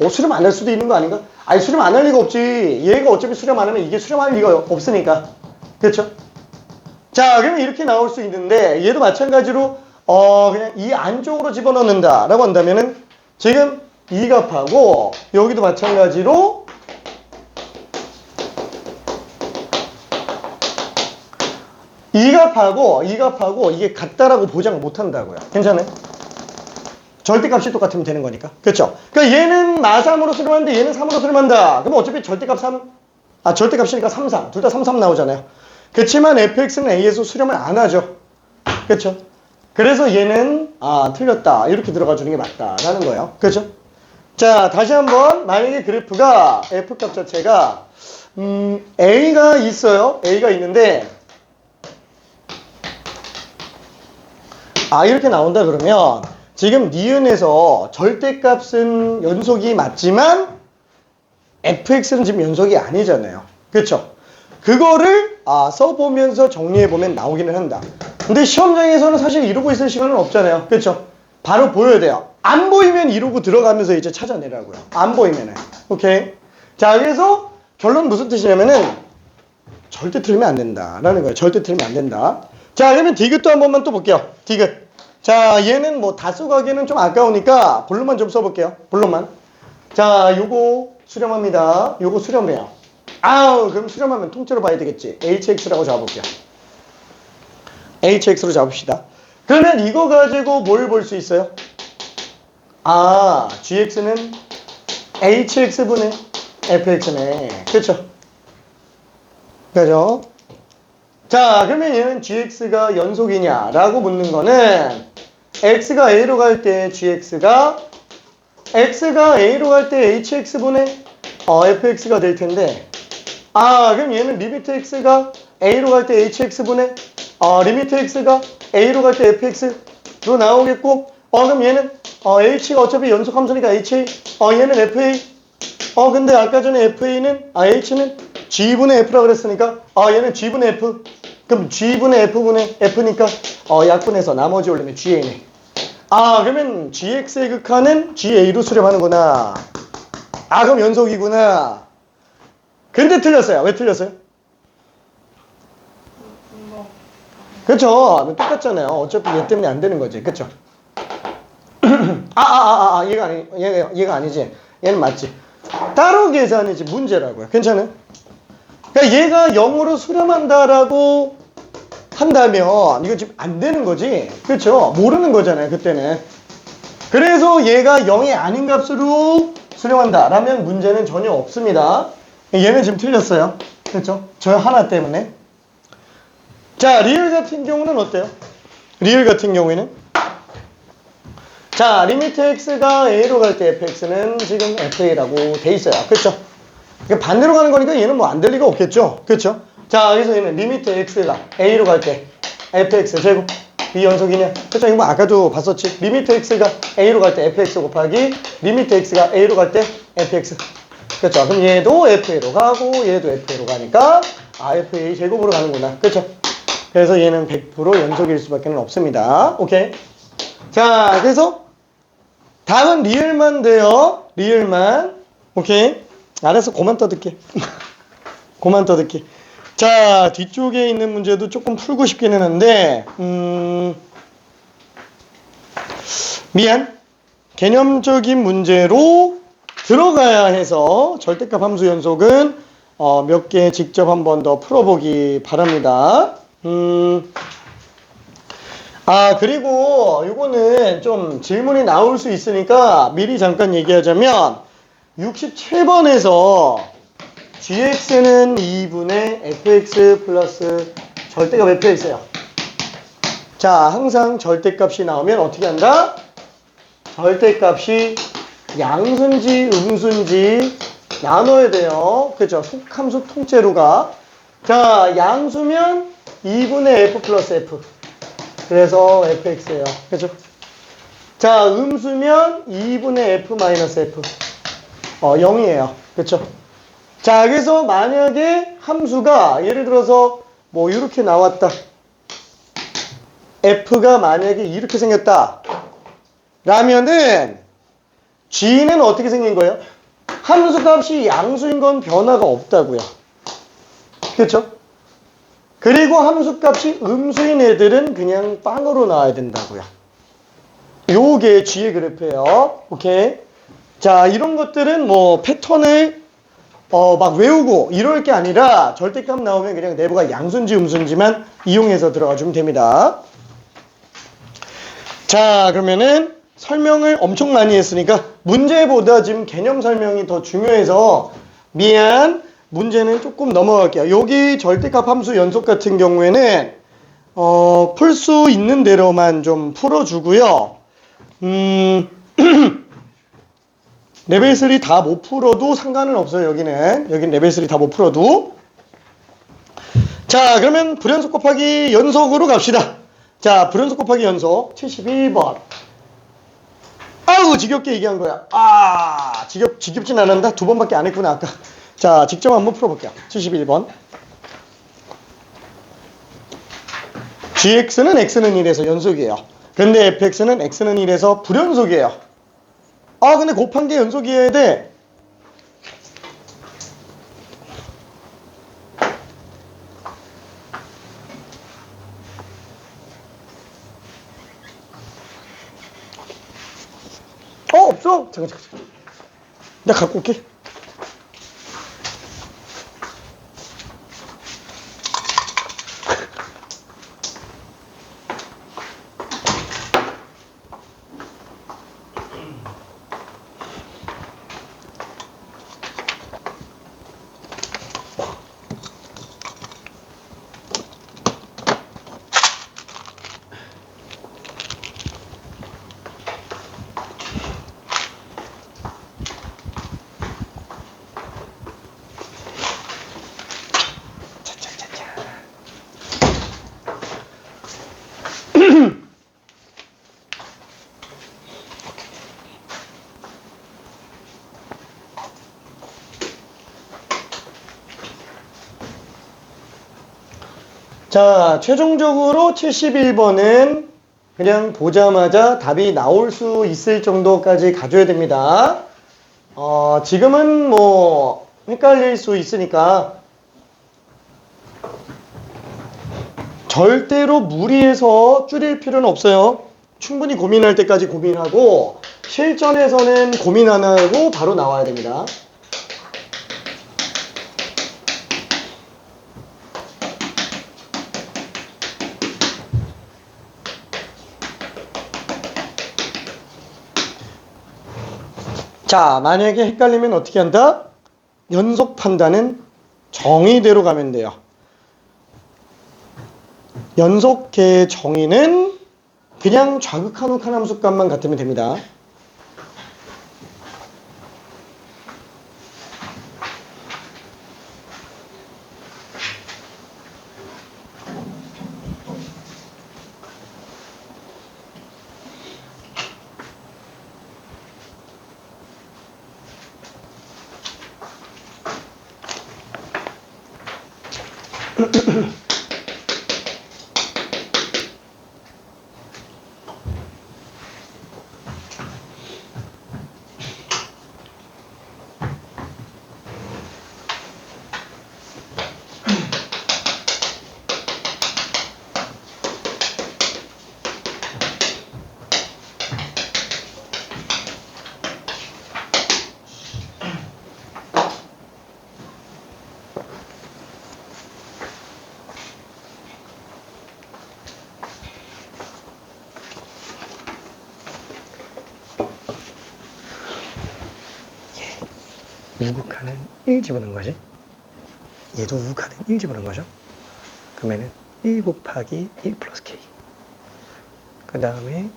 수렴 안 할 수도 있는 거 아닌가? 수렴 안 할 리가 없지. 얘가 어차피 수렴 안 하면 이게 수렴할 리가 없으니까. 그렇죠? 자, 그러면 이렇게 나올 수 있는데 얘도 마찬가지로 그냥 이 안쪽으로 집어넣는다 라고 한다면은 지금 이 값하고 여기도 마찬가지로 이 값하고 이게 같다라고 보장 못 한다고요. 괜찮아요? 절대값이 똑같으면 되는 거니까. 그렇죠? 그러니까 얘는 마3으로 수렴하는데 얘는 3으로 수렴한다. 그럼 어차피 절대값 3, 절대값이니까 3, 3. 둘 다 3, 3 나오잖아요. 그렇지만 fx는 a에서 수렴을 안 하죠. 그렇죠? 그래서 얘는 틀렸다. 이렇게 들어가 주는 게 맞다라는 거예요. 그렇죠? 자, 다시 한번 만약에 그래프가 f값 자체가 a가 있어요. a가 있는데 이렇게 나온다 그러면 지금 니은에서 절대값은 연속이 맞지만 fx는 지금 연속이 아니잖아요. 그렇죠? 그거를 써보면서 정리해보면 나오기는 한다. 근데 시험장에서는 사실 이러고 있을 시간은 없잖아요. 그렇죠? 바로 보여야 돼요. 안 보이면 이러고 들어가면서 이제 찾아내라고요. 안 보이면은. 오케이? 자, 그래서 결론 무슨 뜻이냐면은 절대 틀리면 안 된다라는 거예요. 절대 틀리면 안 된다. 자, 그러면 디귿도 한 번만 또 볼게요. 디귿. 자, 얘는 뭐 다수 가기에는 좀 아까우니까 본론만 좀 써볼게요. 본론만. 자, 요거 수렴합니다. 요거 수렴해요. 그럼 수렴하면 통째로 봐야 되겠지. hx라고 잡아볼게요. hx로 잡읍시다. 그러면 이거 가지고 뭘 볼 수 있어요? gx는 hx분의 fx네. 그렇죠? 그죠? 자, 그러면 얘는 gx가 연속이냐라고 묻는 거는 x가 a로 갈 때 gx가 x가 a로 갈 때 hx분의 fx가 될 텐데 그럼 얘는 리미트 x가 a로 갈 때 hx분의 리미트 x가 a로 갈 때 fx로 나오겠고 그럼 얘는 h가 어차피 연속 함수니까 ha 얘는 fa 근데 아까 전에 fa는 h는 g분의 f라 그랬으니까 얘는 g분의 f 그럼 g분의 f분의 f니까 약분해서 나머지 올리면 ga네. 그러면 gx의 극한은 ga로 수렴하는구나. 그럼 연속이구나. 근데 틀렸어요. 왜 틀렸어요? 그쵸? 똑같잖아요. 어차피 얘 때문에 안 되는 거지. 그쵸? 얘가 아니지. 얘는 맞지. 따로 계산이지 문제라고요. 괜찮아요? 그러니까 얘가 0으로 수렴한다라고 한다면 이거 지금 안 되는 거지. 그렇죠? 모르는 거잖아요. 그때는. 그래서 얘가 0이 아닌 값으로 수렴한다 라면 문제는 전혀 없습니다. 얘는 지금 틀렸어요. 그렇죠? 저 하나 때문에. 자, 리을 같은 경우는 어때요? 리을 같은 경우에는 자, 리미트 x가 a로 갈 때 fx는 지금 fa라고 돼 있어요. 그렇죠? 그러니까 반대로 가는 거니까 얘는 뭐 안 될 리가 없겠죠? 그렇죠? 자, 그래서 얘는 리미트 x가 a로 갈 때 fx 제곱 이 연속이냐? 그렇죠? 이거 뭐 아까도 봤었지. 리미트 x가 a로 갈 때 fx 곱하기 리미트 x가 a로 갈 때 fx. 그렇죠? 그럼 얘도 fa로 가고 얘도 fa로 가니까 fa 제곱으로 가는구나. 그렇죠? 그래서 얘는 100% 연속일 수밖에 없습니다. 오케이? 자, 그래서 답은 리을만 돼요. 리을만. 오케이? 알아서 그만 떠들게. 그만 떠들게. 자, 뒤쪽에 있는 문제도 조금 풀고 싶기는 한데 미안. 개념적인 문제로 들어가야 해서 절대값 함수 연속은 몇 개 직접 한 번 더 풀어보기 바랍니다. 그리고 이거는 좀 질문이 나올 수 있으니까 미리 잠깐 얘기하자면 67번에서 gx는 2분의 fx 플러스 절대값 fx예요. 자, 항상 절대값이 나오면 어떻게 한다? 절대값이 양수인지 음수인지 나눠야 돼요. 그죠? 속함수 통째로 가. 자, 양수면 2분의 f 플러스 f. 그래서 fx예요. 그죠? 자, 음수면 2분의 f 마이너스 f. 0이에요. 그쵸? 자, 그래서 만약에 함수가 예를 들어서 뭐 이렇게 나왔다. f가 만약에 이렇게 생겼다. 라면은 g는 어떻게 생긴 거예요? 함수 값이 양수인 건 변화가 없다고요. 그쵸? 그리고 함수 값이 음수인 애들은 그냥 빵으로 나와야 된다고요. 요게 g의 그래프예요. 오케이? 자, 이런 것들은 뭐 패턴을 막 외우고 이럴 게 아니라 절대값 나오면 그냥 내부가 양수인지 음수인지만 이용해서 들어가 주면 됩니다. 자, 그러면은 설명을 엄청 많이 했으니까 문제보다 지금 개념 설명이 더 중요해서 미안. 문제는 조금 넘어갈게요. 여기 절대값 함수 연속 같은 경우에는 풀 수 있는 대로만 좀 풀어주고요. 레벨 3 다 못 풀어도 상관은 없어요. 여기는 레벨 3 다 못 풀어도. 자, 그러면 불연속 곱하기 연속으로 갑시다. 자, 불연속 곱하기 연속 71번. 아우, 지겹게 얘기한 거야. 지겹진 않았다. 두 번밖에 안 했구나 아까. 자, 직접 한번 풀어볼게요. 71번. gx는 x는 1에서 연속이에요. 근데 fx는 x는 1에서 불연속이에요. 근데 곱한 게 연속이어야 돼. 없어. 잠깐. 내가 갖고 올게. 자, 최종적으로 71번은 그냥 보자마자 답이 나올 수 있을 정도까지 가져야 됩니다. 지금은 뭐 헷갈릴 수 있으니까 절대로 무리해서 줄일 필요는 없어요. 충분히 고민할 때까지 고민하고 실전에서는 고민 안 하고 바로 나와야 됩니다. 자, 만약에 헷갈리면 어떻게 한다? 연속 판단은 정의대로 가면 돼요. 연속계의 정의는 그냥 좌극한 욱한 함수값만 같으면 됩니다. 우극한은 1 집어넣은 거지. 얘도 우극한은 1 집어넣은 거죠. 그러면은 1 곱하기 1 플러스 k. 그 다음에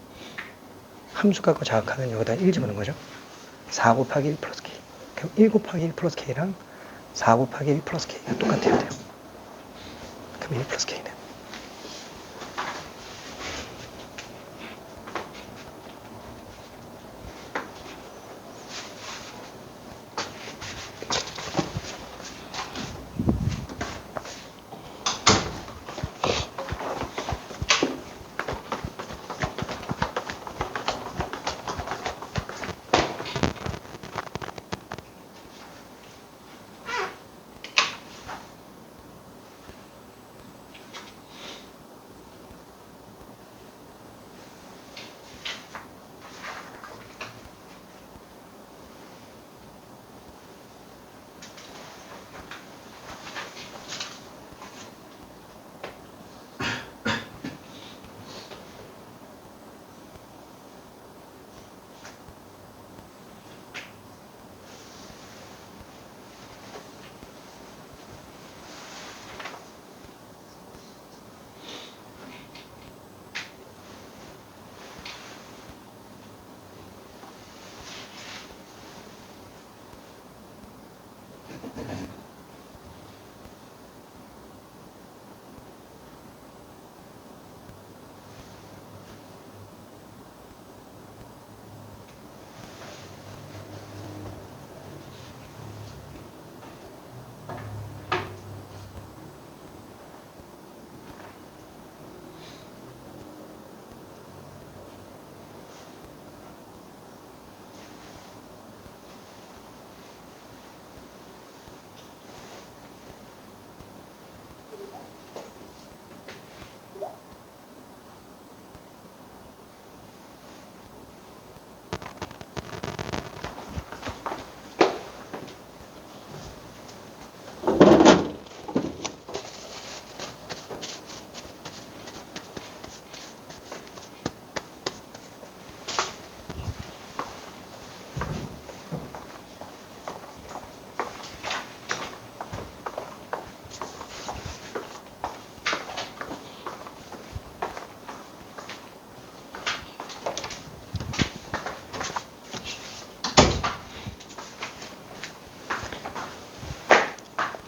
함수값과 자극하는 여기다 1 집어넣은 거죠. 4 곱하기 1 플러스 k. 그럼 1 곱하기 1 플러스 k랑 4 곱하기 1 플러스 k가 똑같아야 돼요. 그럼 1 플러스 k는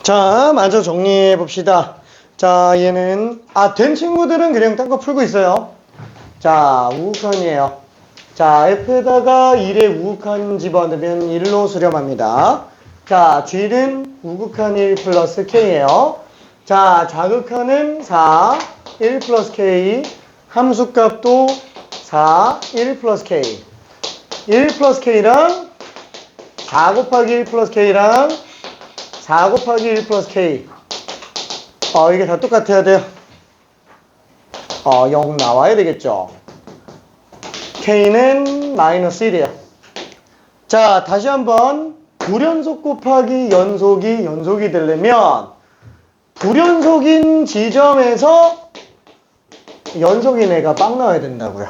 자, 마저 정리해 봅시다. 자, 얘는 된 친구들은 그냥 딴 거 풀고 있어요. 자, 우극한이에요. 자, F에다가 1의 우극한 집어넣으면 1로 수렴합니다. 자, G는 우극한 1 플러스 K예요. 자, 좌극한은 4, 1 플러스 K. 함수값도 4, 1 플러스 K. 1 플러스 K랑 4 곱하기 1 플러스 K랑 4 곱하기 1 플러스 K. 이게 다 똑같아야 돼요. 0 나와야 되겠죠. K는 마이너스 1이에요. 자, 다시 한번 불연속 곱하기 연속이 되려면 불연속인 지점에서 연속인 애가 빵 나와야 된다고요.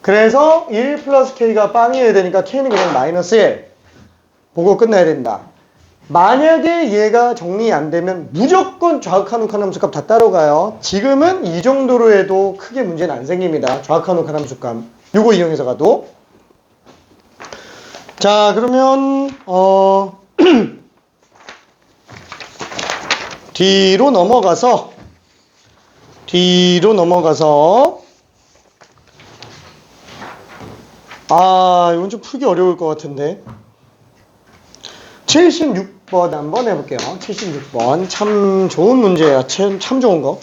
그래서 1 플러스 K가 빵이어야 되니까 K는 그냥 마이너스 1 보고 끝나야 된다. 만약에 얘가 정리 안 되면 무조건 좌극한 욱한 함수값 다 따라가요. 지금은 이 정도로 해도 크게 문제는 안 생깁니다. 좌극한 욱한 함수값. 요거 이용해서 가도. 자, 그러면 뒤로 넘어가서 이건 좀 풀기 어려울 것 같은데 76번 한번 해볼게요. 76번 참 좋은 문제야. 참 좋은 거.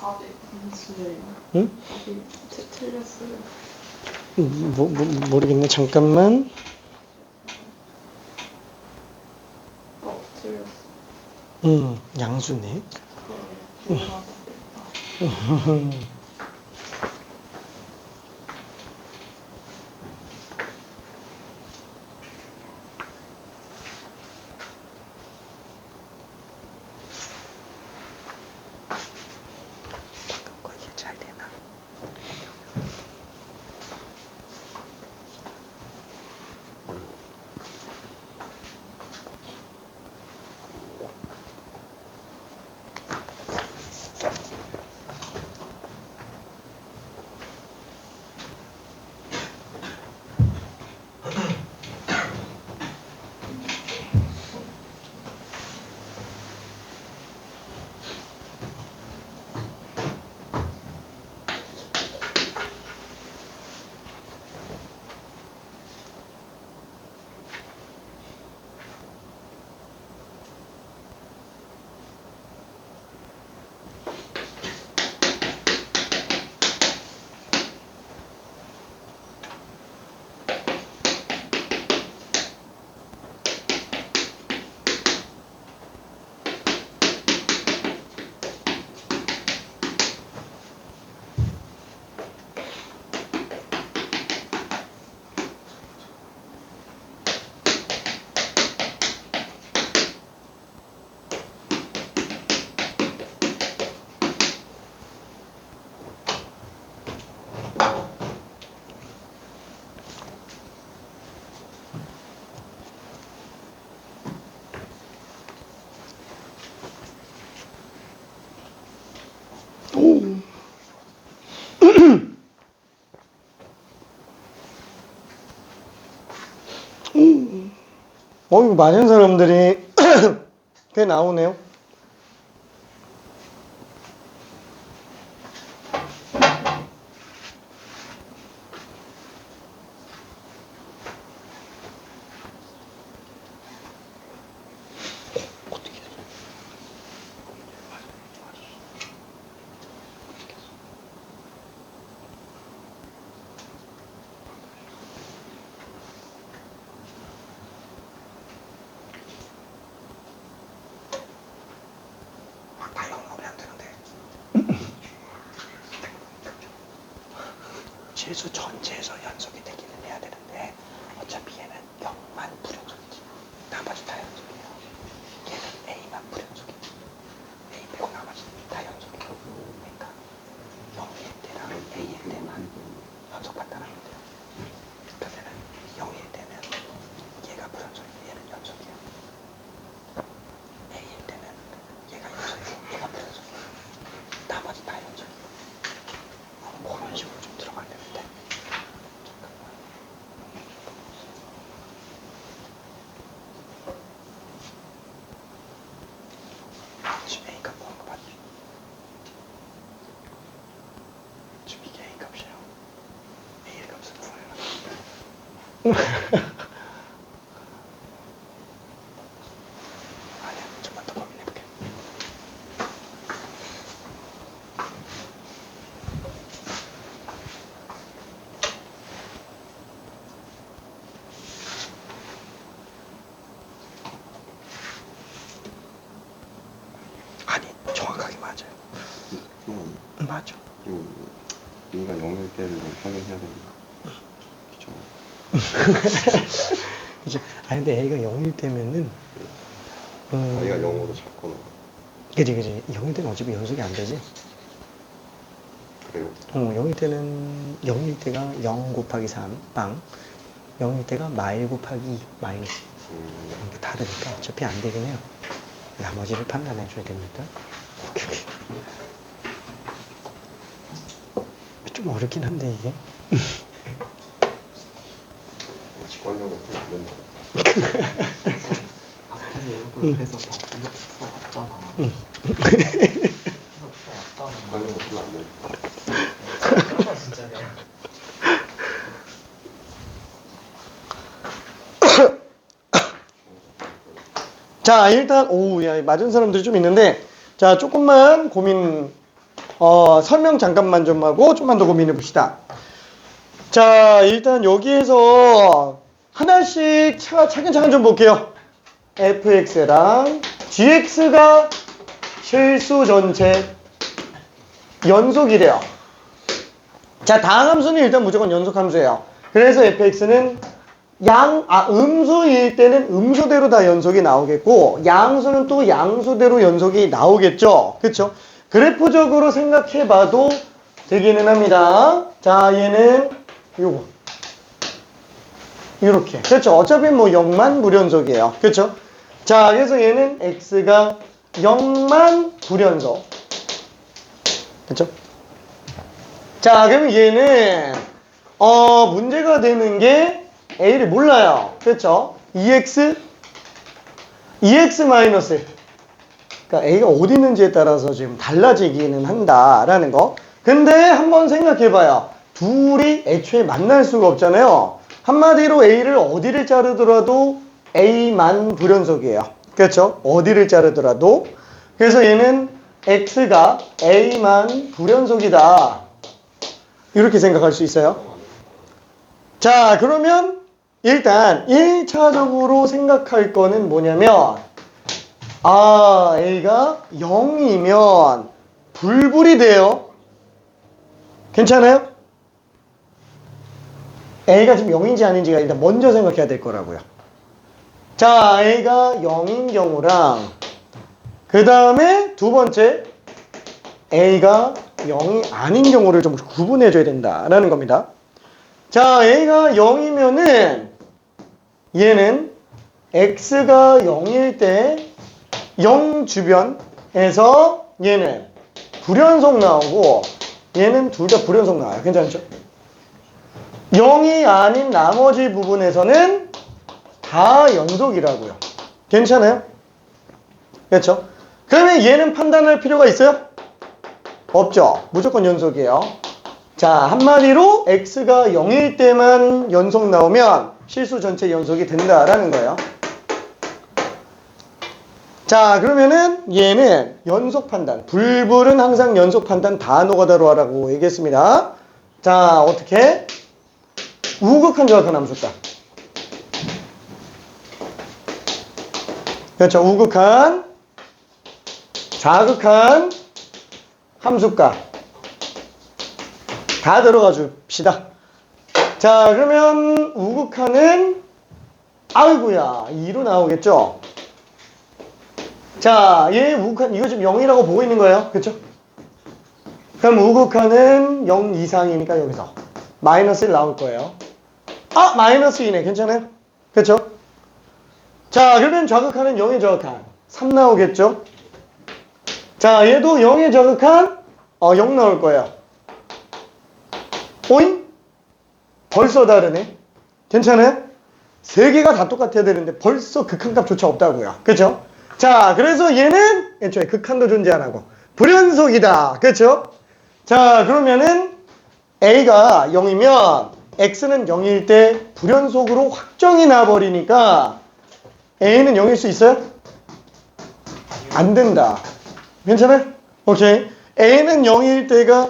답이 문제예요. 응? 답이 틀렸어요. 모르겠네. 잠깐만. 틀렸어. 양수네. 이게 잘 되나? 이거 많은 사람들이 꽤 나오네요. 재수 전체에서 연속이 되기는 해야 되는데 어차피 얘는 0만 불연속이지. 나머지 다 연속이에요. 얘는 A만 불연속이지. A 빼고 나머지 다 연속이고. 그러니까 0일 때랑 A일 때만 연속 판단하면 돼요. 그러면은 0일 때는 얘가 불연속이고 얘는 연속이에요. A일 때는 얘가 연속이고 얘가 불연속이에요. 나머지 다 연속이에요. 그런 식으로 좀 들어가야 되는데. 지금 A 값 뭐한 거 맞지? 지금 이게 A 값이에요. A 값은 뭐예요? 아니야, 좀만 더 고민해볼게. 아니, 정확하게 맞아요. 맞아. 얘가 0일 때를 확인해야 됩니다. 귀찮아. 그죠? 아니, 근데 A가 0일 때면은 A가 0으로 잡거나. 그지. 0일 때는 어차피 연속이 안 되지. 그래요? 0일 때가 0 곱하기 3, 빵. 0일 때가 마일 곱하기 2, 마이너스. 이게 다르니까 어차피 안 되긴 해요. 나머지를 판단해 줘야 됩니다. 좀 어렵긴 한데, 이게. 직관적으로 안 된다. 앞에서 해서 없잖아. 직관적으로 별로 안 된다. 진짜네. 자, 일단, 야, 맞은 사람들이 좀 있는데, 자, 조금만 설명 잠깐만 좀 하고, 좀만 더 고민해 봅시다. 자, 일단 여기에서 하나씩 차근차근 좀 볼게요. fx랑 gx가 실수 전체 연속이래요. 자, 다항함수는 일단 무조건 연속함수예요. 그래서 fx는 음수일 때는 음수대로 다 연속이 나오겠고, 양수는 또 양수대로 연속이 나오겠죠. 그쵸? 그래프적으로 생각해봐도 되기는 합니다. 자, 얘는 요거. 이렇게. 그렇죠. 어차피 뭐 0만 불연속이에요. 그렇죠? 자, 그래서 얘는 x가 0만 불연속. 그렇죠? 자, 그러면 얘는 문제가 되는 게 a를 몰라요. 그렇죠? 2x 마이너스. 그러니까 a가 어디 있는지에 따라서 지금 달라지기는 한다라는 거. 근데 한번 생각해봐요. 둘이 애초에 만날 수가 없잖아요. 한마디로 a를 어디를 자르더라도 a만 불연속이에요. 그렇죠? 어디를 자르더라도. 그래서 얘는 x가 a만 불연속이다. 이렇게 생각할 수 있어요. 자, 그러면 일단 1차적으로 생각할 거는 뭐냐면, a가 0이면 불불이 돼요. 괜찮아요? a가 지금 0인지 아닌지가 일단 먼저 생각해야 될 거라고요. 자, a가 0인 경우랑 그 다음에 두 번째 a가 0이 아닌 경우를 좀 구분해 줘야 된다라는 겁니다. 자, a가 0이면은 얘는 x가 0일 때 0 주변에서 얘는 불연속 나오고 얘는 둘 다 불연속 나와요. 괜찮죠? 0이 아닌 나머지 부분에서는 다 연속이라고요. 괜찮아요? 그렇죠? 그러면 얘는 판단할 필요가 있어요? 없죠. 무조건 연속이에요. 자, 한마디로 x가 0일 때만 연속 나오면 실수 전체 연속이 된다라는 거예요. 자, 그러면은 얘는 연속 판단. 불불은 항상 연속 판단 다 노가다로 하라고 얘기했습니다. 자, 어떻게? 우극한 정확한 함수값. 그렇죠. 우극한, 좌극한 함수값. 다 들어가 줍시다. 자, 그러면 우극한은 아이고야 2로 나오겠죠. 자, 얘 우극한 이거 지금 0이라고 보고 있는 거예요. 그렇죠? 그럼 우극한은 0 이상이니까 여기서 마이너스 1 나올 거예요. 마이너스 2네. 괜찮아요? 그렇죠? 자, 그러면 좌극한은 0의 좌극한 3 나오겠죠? 자, 얘도 0의 좌극한 0 나올 거예요. 오잉? 벌써 다르네. 괜찮아요? 세 개가 다 똑같아야 되는데 벌써 극한값조차 없다고요. 그렇죠? 자, 그래서 얘는 애초에 극한도 존재 안 하고 불연속이다. 그렇죠? 자, 그러면은 a가 0이면 x는 0일 때 불연속으로 확정이 나버리니까 a는 0일 수 있어요? 안 된다. 괜찮아요? 오케이. a는 0일 때가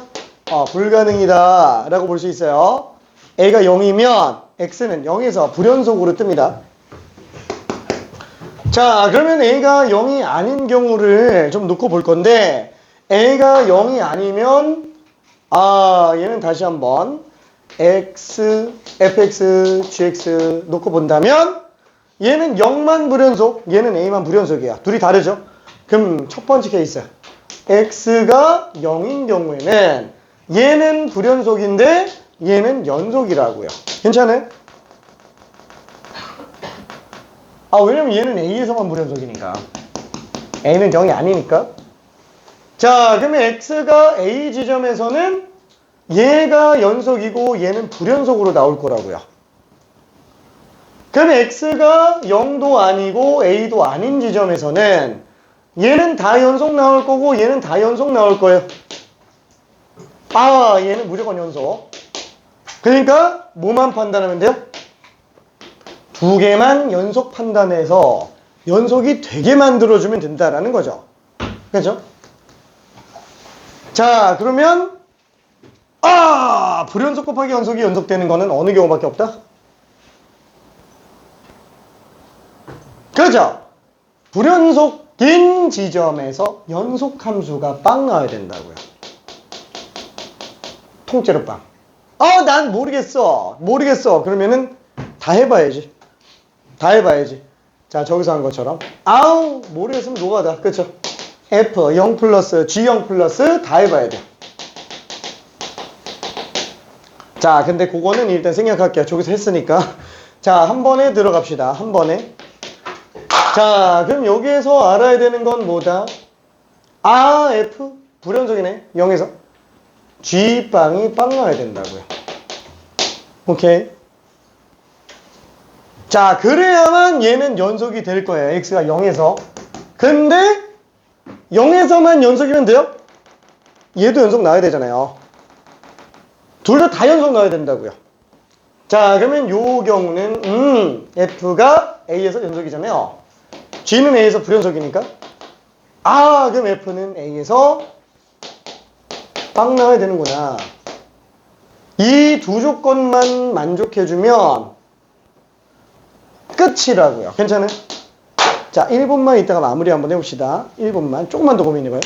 불가능이다 라고 볼 수 있어요. a가 0이면 x는 0에서 불연속으로 뜹니다. 자, 그러면 a가 0이 아닌 경우를 좀 놓고 볼 건데, a가 0이 아니면 얘는 다시 한번 fx, gx 놓고 본다면 얘는 0만 불연속, 얘는 A만 불연속이야. 둘이 다르죠? 그럼 첫 번째 케이스. X가 0인 경우에는 얘는 불연속인데 얘는 연속이라고요. 괜찮아요? 왜냐면 얘는 A에서만 불연속이니까. A는 0이 아니니까. 자, 그러면 X가 A 지점에서는 얘가 연속이고 얘는 불연속으로 나올 거라고요. 그럼 X가 0도 아니고 A도 아닌 지점에서는 얘는 다 연속 나올 거고 얘는 다 연속 나올 거예요. 얘는 무조건 연속. 그러니까 뭐만 판단하면 돼요? 두 개만 연속 판단해서 연속이 되게 만들어주면 된다라는 거죠. 그렇죠? 자, 그러면 불연속 곱하기 연속이 연속되는 거는 어느 경우밖에 없다? 그렇죠? 불연속인 지점에서 연속함수가 빵 나와야 된다고요. 통째로 빵. 난 모르겠어. 그러면은 다 해봐야지. 자, 저기서 한 것처럼. 모르겠으면 노가다. 그렇죠? F 0 플러스 G 0 플러스 다 해봐야 돼. 자, 근데 그거는 일단 생략할게요. 저기서 했으니까. 자, 한 번에 들어갑시다. 한 번에. 자, 그럼 여기에서 알아야 되는 건 뭐다? F 불연속이네. 0에서 G빵이 빵 나와야 된다고요. 오케이. 자, 그래야만 얘는 연속이 될 거예요. X가 0에서. 근데 0에서만 연속이면 돼요? 얘도 연속 나와야 되잖아요. 둘 다 연속 나와야 된다고요. 자, 그러면 요 경우는 F가 A에서 연속이잖아요. G는 A에서 불연속이니까. 그럼 F는 A에서 빵 나와야 되는구나. 이 두 조건만 만족해주면 끝이라고요. 괜찮아요? 자, 1분만 이따가 마무리 한번 해봅시다. 1분만. 조금만 더 고민해봐요.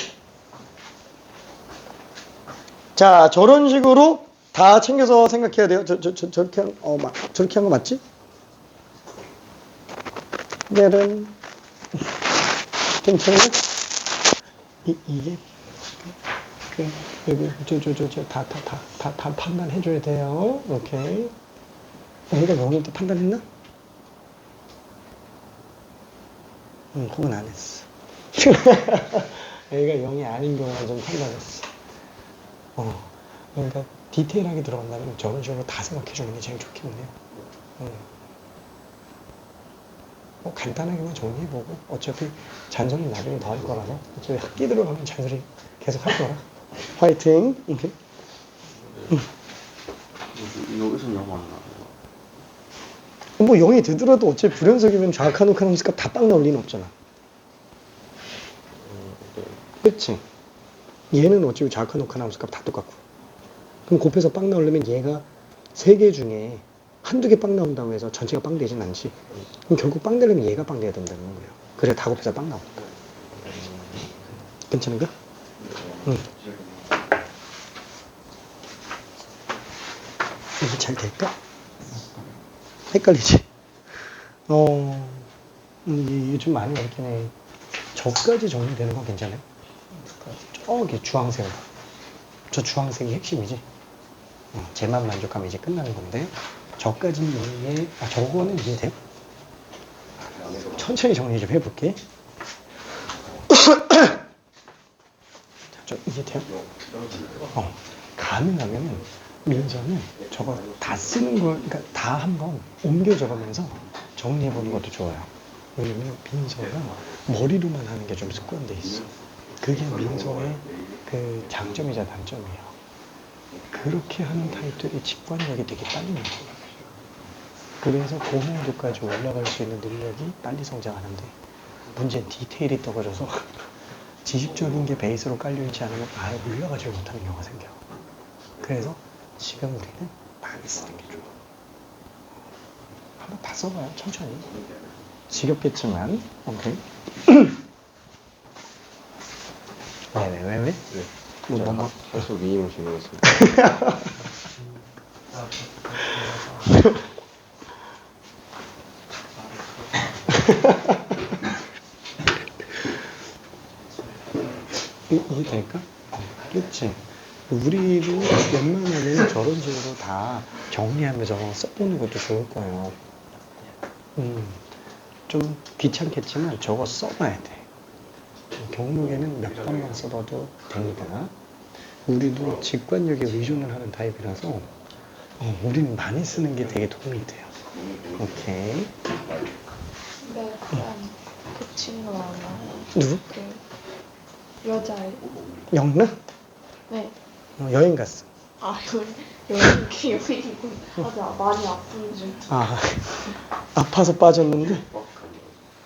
자, 저런 식으로 다 챙겨서 생각해야 돼요. 저렇게 저렇게 한 거 맞지? 얘는 괜찮아요? 이게 여기 다 판단해줘야 돼요. 오케이. 얘가 여기 또 판단했나? 그건 안 했어. 얘가 0이 아닌 경우는 좀 판단했어. 그러니까 디테일하게 들어간다면 저런 식으로 다 생각해주는 게 제일 좋겠네요. 간단하게만 정리해보고 어차피 잔소리 나중에 더 할 거라서 어차피 학기 들어가면 잔소리 계속 할 거라. 화이팅. 오케이. 여기서 영어 안 나와요. 뭐 0이 되더라도 어차피 불연속이면 좌악한 욱한 함수값 다 빵 나올 리는 없잖아. 그치? 얘는 어차피 좌악한 욱한 함수값 다 똑같고. 그럼 곱해서 빵 나오려면 얘가 3개 중에 한두 개 빵 나온다고 해서 전체가 빵 되진 않지. 그럼 결국 빵 되려면 얘가 빵 돼야 된다는 거예요. 그래 다 곱해서 빵 나오니까. 괜찮은가? 응. 이게 잘 될까? 헷갈리지? 이게 좀 많이 어렵긴 해. 저까지 정리되는 건 괜찮아요? 저기 주황색. 저 주황색이 핵심이지. 쟤만 만족하면 이제 끝나는 건데. 저까지 이해, 저거는 이해돼요? 천천히 정리 좀 해볼게. 자, 저 이해돼요? 가능하면 민서는 저거 다 쓰는 거, 그러니까 다 한번 옮겨 적으면서 정리해보는 것도 좋아요. 왜냐면 민서가 머리로만 하는 게 좀 습관돼 있어. 그게 민서의 그 장점이자 단점이에요. 그렇게 하는 타입들이 직관력이 되게 빨리 나와요. 그래서 고난이도까지 올라갈 수 있는 능력이 빨리 성장하는데 문제는 디테일이 떨어져서 지식적인 게 베이스로 깔려있지 않으면 아예 올라가지 못하는 경우가 생겨요. 그래서 지금 우리는 많이 쓰는 게 좋아. 한번 다 써봐요. 천천히. 지겹겠지만. 오케이. 왜? 뭐 계속 위임을 주문했습니다. 이게 될까? 그치? 우리도 웬만하면 저런 식으로 다 정리하면서 써보는 것도 좋을 거예요. 좀 귀찮겠지만 저거 써봐야 돼. 경록에는 몇 번만 써봐도 됩니다. 우리도 직관력에 의존을 하는 타입이라서 우리는 많이 쓰는 게 되게 도움이 돼요. 오케이. 근데 약간 그 친구 알아요? 누구? 그 여자애. 영나? 네. 여행 갔어. 아, 여행 기억이고 맞아, 많이 아픈 줄. 아, 아파서 빠졌는데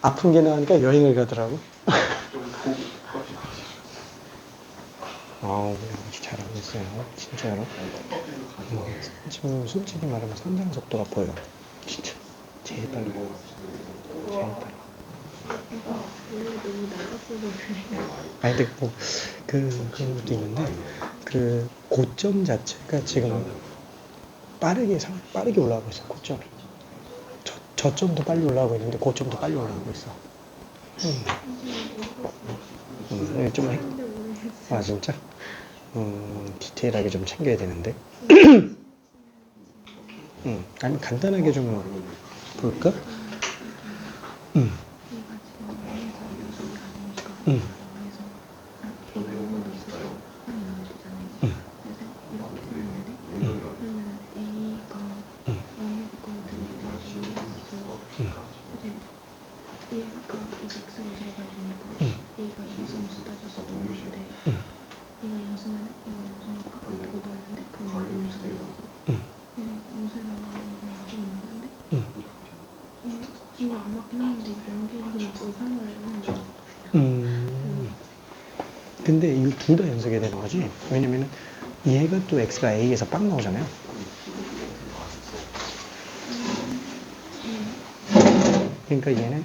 아픈 게 나으니까 여행을 가더라고. 아우, 아주 잘하고 있어요. 진짜로. 지금 솔직히 말하면 성장 속도가 보여. 진짜. 제일 빨리. 제일 빨리. 아니, 근데 뭐, 그런 것도 있는데, 그 고점 자체가 지금 빠르게 올라가고 있어, 고점이. 저점도 빨리 올라가고 있는데, 고점도 빨리 올라가고 있어. 좀 아, 진짜? 디테일하게 좀 챙겨야 되는데. 아니, 간단하게 좀 볼까? 근데 이거 둘 다 연속이 되는 거지. 왜냐면은 얘가 또 x가 a에서 빵 나오잖아요. 그러니까 얘는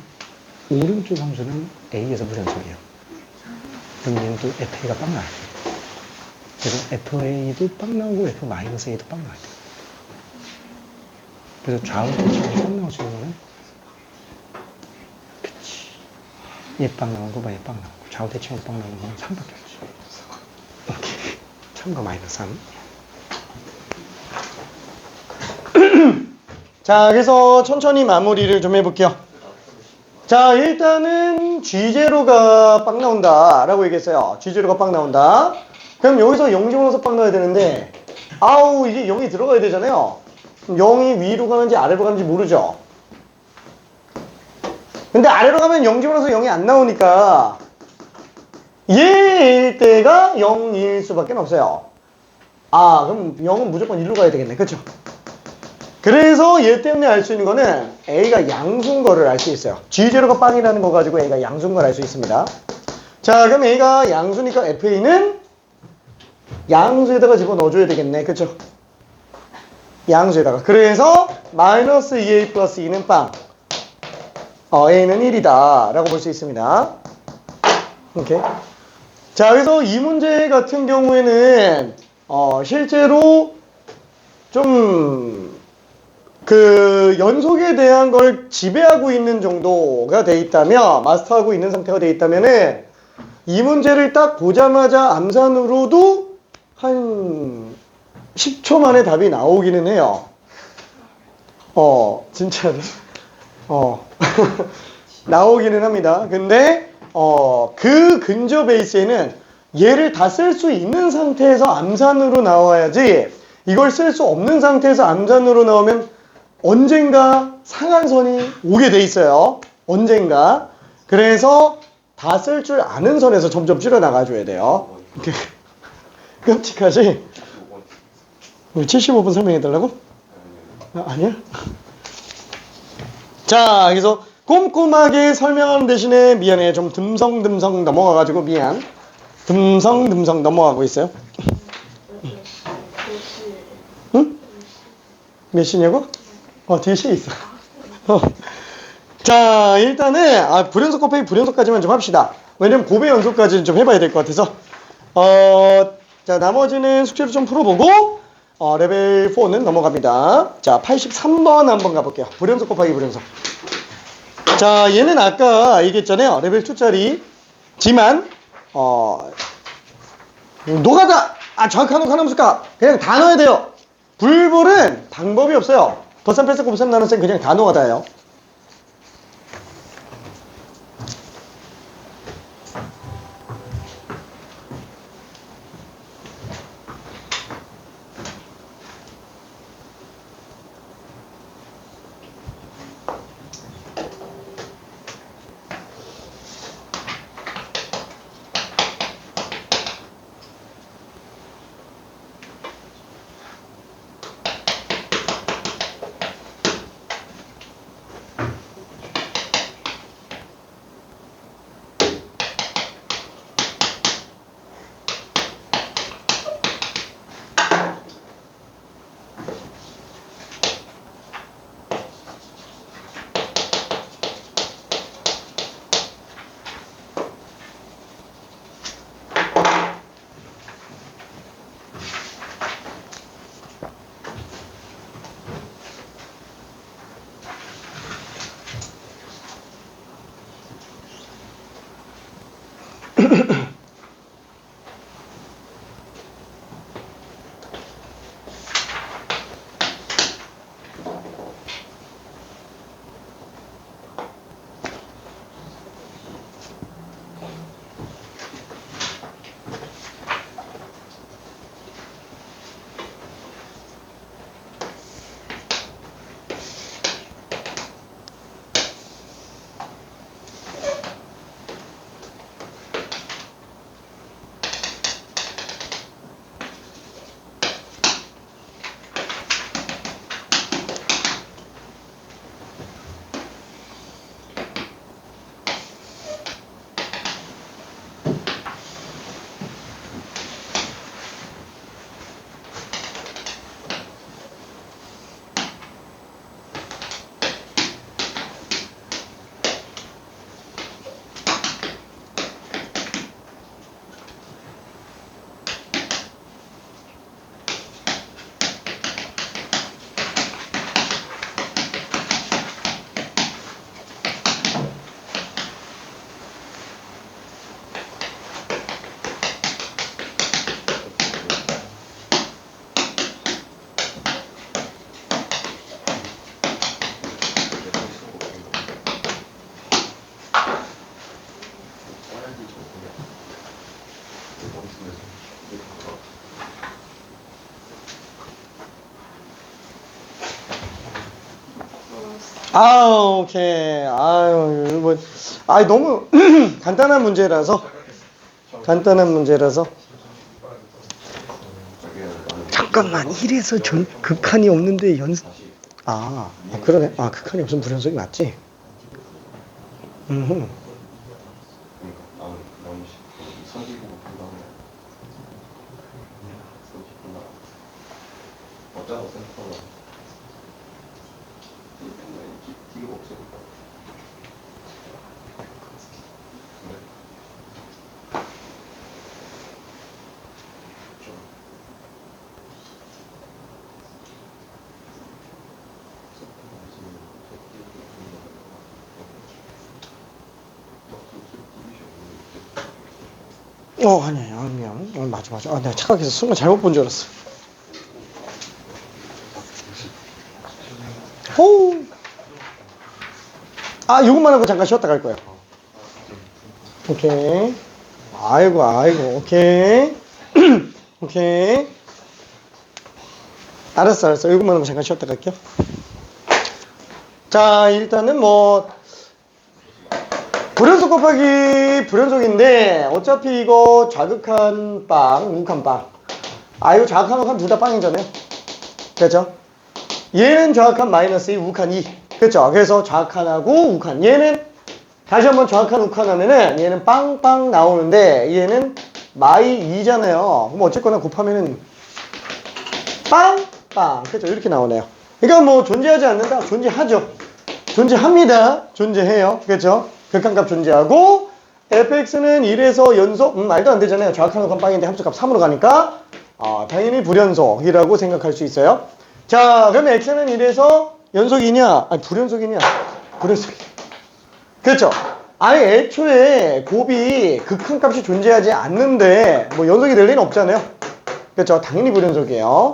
오른쪽 함수는 a에서 무연속이에요. 그럼 얘는 또 fa가 빵 나와요. 그래서 fa도 빵 나오고 f-a도 빵 나와요. 그래서 좌우 대칭이 빵 나올 수 있는 거는 그치. 얘빵 나오고 얘빵 나오고 좌우 대칭으로 빵 나오는 거는 3밖에 없죠. 오케이. 참고 마이너스 3. 자, 그래서 천천히 마무리를 좀 해볼게요. 자, 일단은 G0가 빵 나온다 라고 얘기했어요. G0가 빵 나온다. 그럼 여기서 0 집어넣어서 빵 나와야 되는데, 아우, 이게 0이 들어가야 되잖아요. 0이 위로 가는지 아래로 가는지 모르죠. 근데 아래로 가면 0 집어넣어서 0이 안 나오니까 얘일 때가 0일 수밖에 없어요. 아, 그럼 0은 무조건 1로 가야 되겠네. 그쵸? 그래서 얘 때문에 알 수 있는 거는 A가 양수인 거를 알 수 있어요. G0가 빵이라는 거 가지고 A가 양수인 걸 알 수 있습니다. 자, 그럼 A가 양수니까 FA는 양수에다가 집어넣어줘야 되겠네. 그쵸? 양수에다가. 그래서 마이너스 2A 플러스 2는 빵. A는 1이다 라고 볼 수 있습니다. 오케이. 자, 그래서 이 문제 같은 경우에는 실제로 좀 그 연속에 대한 걸 지배하고 있는 정도가 돼 있다면, 마스터하고 있는 상태가 돼 있다면은 이 문제를 딱 보자마자 암산으로도 한 10초 만에 답이 나오기는 해요. 진짜로. 나오기는 합니다. 근데 그 근저 베이스에는 얘를 다 쓸 수 있는 상태에서 암산으로 나와야지, 이걸 쓸 수 없는 상태에서 암산으로 나오면 언젠가 상한선이 오게 돼 있어요. 언젠가. 그래서 다 쓸 줄 아는 선에서 점점 줄여나가줘야 돼요. 끔찍하지? 우리 75분 설명해달라고? 아니야? 자, 그래서 꼼꼼하게 설명하는 대신에 미안해. 좀 듬성듬성 넘어가가지고 미안. 듬성듬성 넘어가고 있어요. 응? 몇 시냐고? 뒤에 시 있어. 자, 일단은 불연속 곱하기 불연속까지만 좀 합시다. 왜냐면 곱의 연속까지는 좀 해봐야 될 것 같아서. 자, 나머지는 숙제로 좀 풀어보고 레벨 4는 넘어갑니다. 자, 83번 한번 가볼게요. 불연속 곱하기 불연속. 자, 얘는 아까 얘기했잖아요. 레벨 2짜리. 지만, 노가다! 아, 정확한 녹화 함수가 그냥 다 넣어야 돼요. 불불은 방법이 없어요. 더삼 패스 곱삼 나눗셈 그냥 다 노가다예요. 아우, 오케이. 아유, 뭐, 너무 간단한 문제라서. 잠깐만, 이래서 극한이 없는데 그러네. 극한이 없으면 불연속이 맞지? 너무 성기보고 불가능해. 어쩌고 생각하고 이거 없으니까. 아니야, 미안. 맞아. 내가 착각해서 순간 잘못 본 줄 알았어. 호우. 요것만 하고 잠깐 쉬었다 갈 거야. 오케이. 아이고, 오케이. 오케이. 알았어. 요것만 하고 잠깐 쉬었다 갈게요. 자, 일단은 불연속 곱하기 불연속인데 어차피 이거 좌극한 빵, 우극한 빵. 이거 좌극한 우극한 둘 다 빵이잖아요. 그렇죠? 얘는 좌극한 마이너스 2, 우극한 2. 그렇죠? 그래서 좌극한하고 우극한. 얘는 다시 한번 좌극한 우극한 하면은 얘는 빵빵 나오는데 얘는 마이 2잖아요. 그럼 어쨌거나 곱하면은 빵빵. 그렇죠? 이렇게 나오네요. 그러니까 존재하지 않는다. 존재하죠. 존재합니다. 존재해요. 그렇죠? 극한값 존재하고 fx는 1에서 연속 말도 안 되잖아요. 좌극한 우극한 빵인데 함수값 3으로 가니까 당연히 불연속이라고 생각할 수 있어요. 자, 그러면 x는 1에서 연속이냐? 불연속이냐? 불연속이냐? 그렇죠. 아예 애초에 곱이 극한값이 존재하지 않는데 뭐 연속이 될 리는 없잖아요. 그렇죠. 당연히 불연속이에요.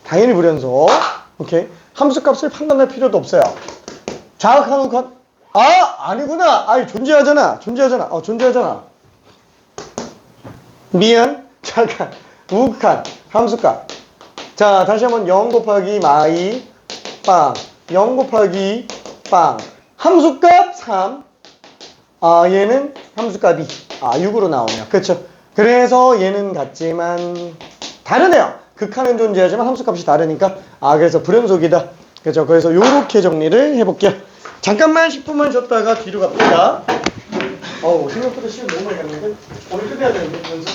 당연히 불연속. 오케이. 함수값을 판단할 필요도 없어요. 자극한 우극한 아니구나. 아니 존재하잖아. 존재하잖아. 미안. 잠깐. 우극한 함수값. 자, 다시 한번 0 곱하기 마이 빵. 0 곱하기 빵. 함수값 3. 얘는 함수값 2. 6으로 나오네요. 그렇죠. 그래서 얘는 같지만 다르네요. 극한은 존재하지만 함수값이 다르니까 그래서 불연속이다. 그렇죠. 그래서 요렇게 정리를 해볼게요. 잠깐만 10분만 쉬었다가 뒤로 갑니다. 생각보다 시간 너무 많이 갔는데 오늘 끝내야 되는데 연습.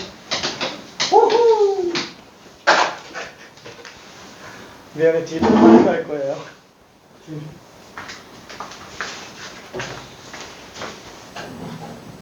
호호. 미안해, 뒤로 빨리 갈 거예요.